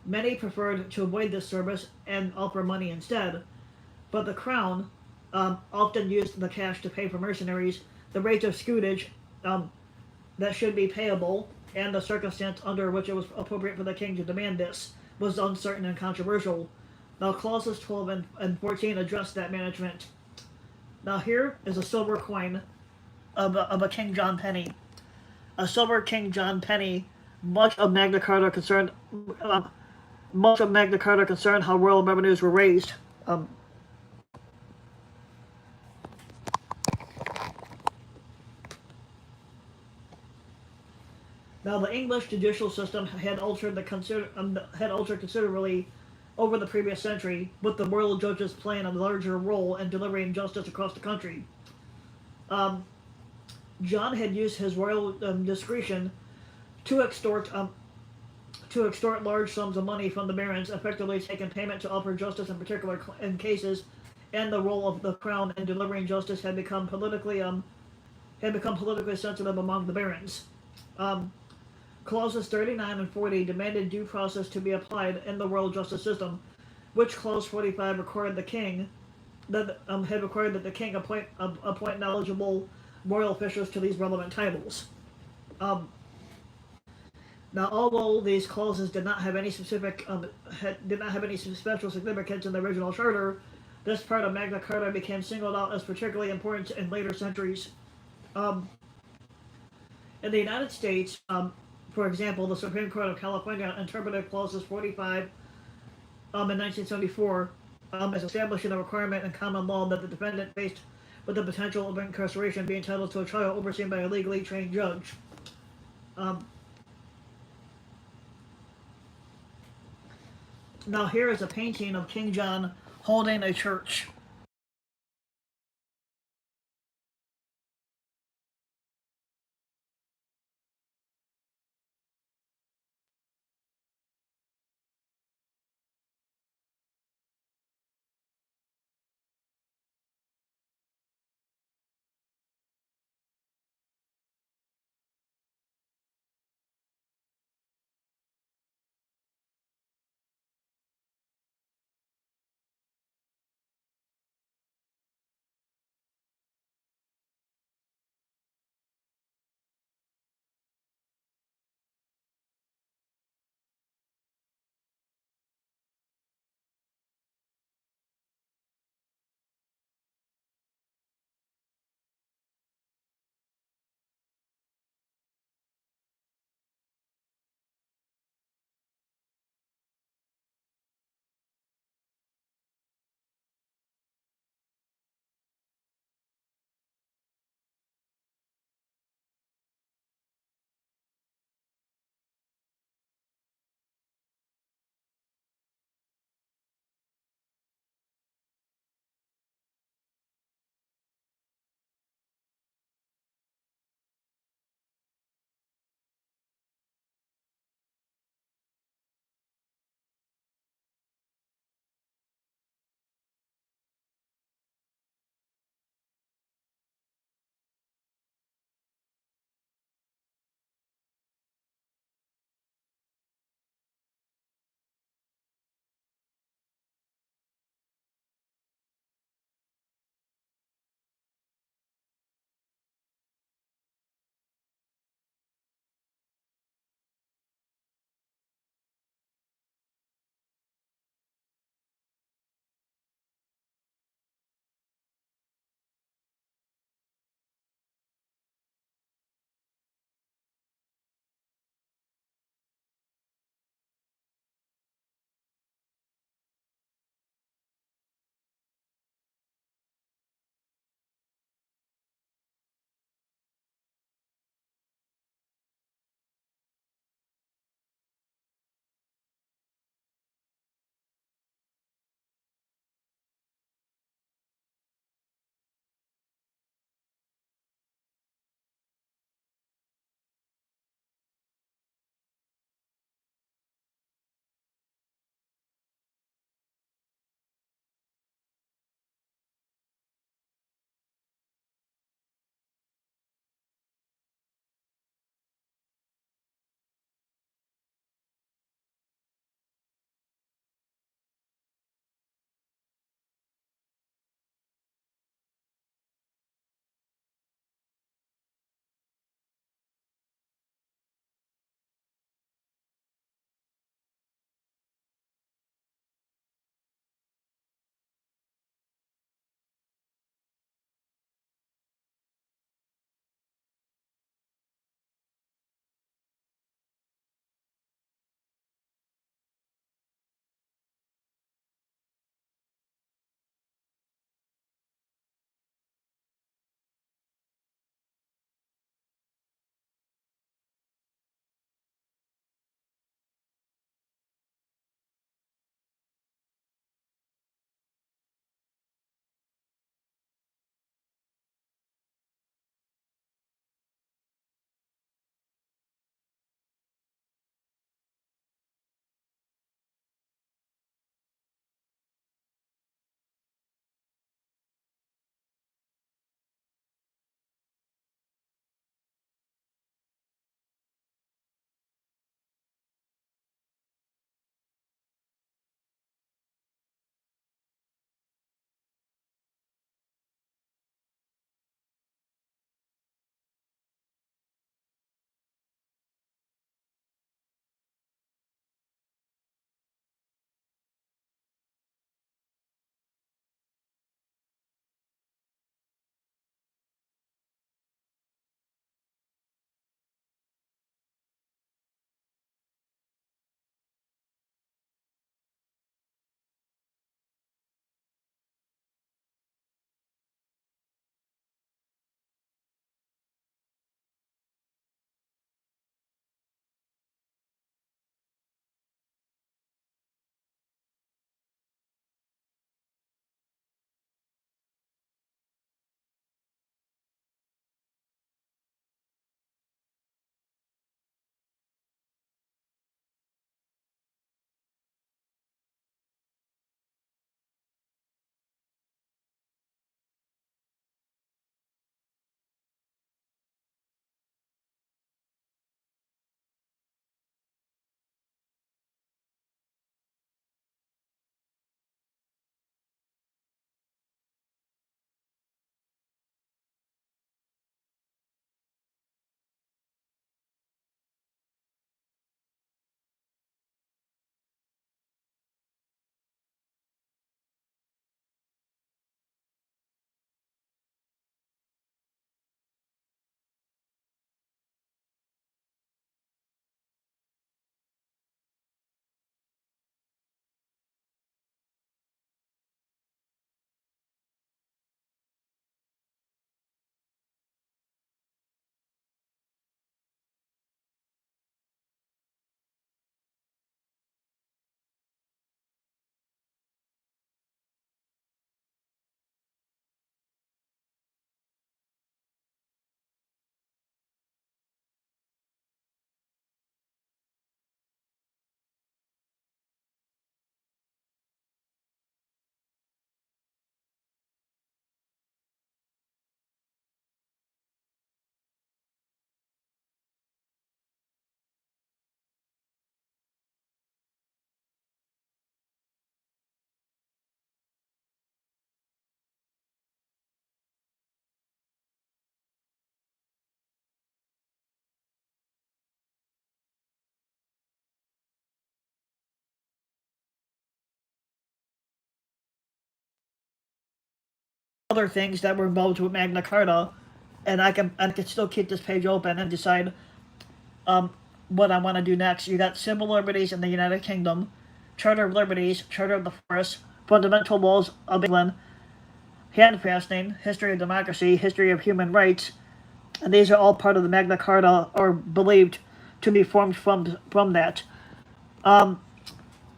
Many preferred to avoid this service and offer money instead, but the crown often used the cash to pay for mercenaries. The rate of scutage that should be payable, and the circumstance under which it was appropriate for the king to demand this, was uncertain and controversial. Now, clauses 12 and 14 address that management. Now, here is a silver coin of a King John penny. A silver King John penny. Much of Magna Carta concerned uh, much of Magna Carta concerned how royal revenues were raised. Now, the English judicial system had altered considerably over the previous century, with the royal judges playing a larger role in delivering justice across the country. Um, John had used his royal discretion to extort large sums of money from the barons, effectively taking payment to offer justice in particular in cases, and the role of the crown in delivering justice had become politically sensitive among the barons. Um, Clauses 39 and 40 demanded due process to be applied in the royal justice system, which clause 45 required the king had required that the king appoint knowledgeable royal officials to these relevant titles. Um, Now, although these clauses did not have any special significance in the original charter, this part of Magna Carta became singled out as particularly important in later centuries. Um, in the United States, for example, the Supreme Court of California interpreted clauses 45 in 1974 as establishing a requirement in common law that the defendant faced with the potential of incarceration be entitled to a trial overseen by a legally trained judge. Um, Now, here is a painting of King John holding a church. other things that were involved with Magna Carta, and I can still keep this page open and decide what I want to do next. You got civil liberties in the United Kingdom, Charter of Liberties, Charter of the Forest, Fundamental Laws of England, Handfasting, History of Democracy, History of Human Rights, and these are all part of the Magna Carta, or believed to be formed from that.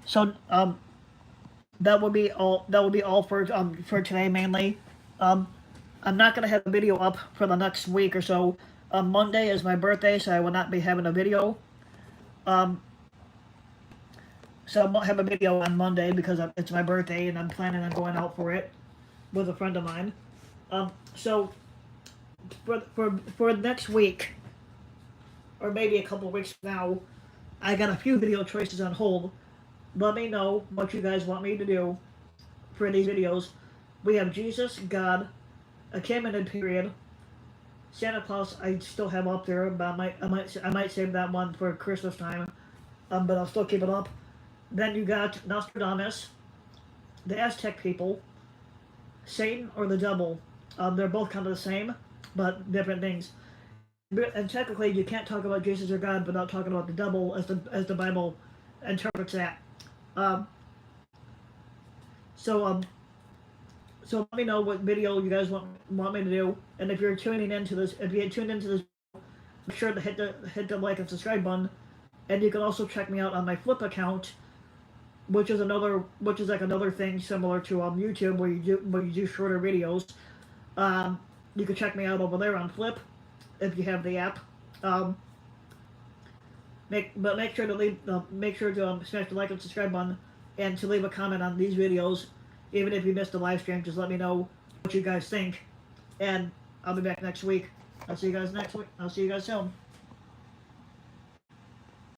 So that would be all. That would be all for today mainly. I'm not gonna have a video up for the next week or so. Monday is my birthday, so I will not be having a video. So I won't have a video on Monday because it's my birthday and I'm planning on going out for it with a friend of mine. So for next week, or maybe a couple of weeks from now, I got a few video choices on hold. Let me know what you guys want me to do for these videos. We have Jesus, God, a Cameron period, Santa Claus. I still have up there, but I might save that one for Christmas time. But I'll still keep it up. Then you got Nostradamus, the Aztec people, Satan or the devil. They're both kind of the same, but different things. And technically, you can't talk about Jesus or God without talking about the devil, as the Bible interprets that. So so let me know what video you guys want me to do, and if you're tuning into this, make sure to hit the like and subscribe button, and you can also check me out on my Flip account, which is like another thing similar to YouTube where you do shorter videos. You can check me out over there on Flip if you have the app. Make sure to smash the like and subscribe button, and to leave a comment on these videos. Even if you missed the live stream, just let me know what you guys think, and I'll be back next week. I'll see you guys next week. I'll see you guys soon.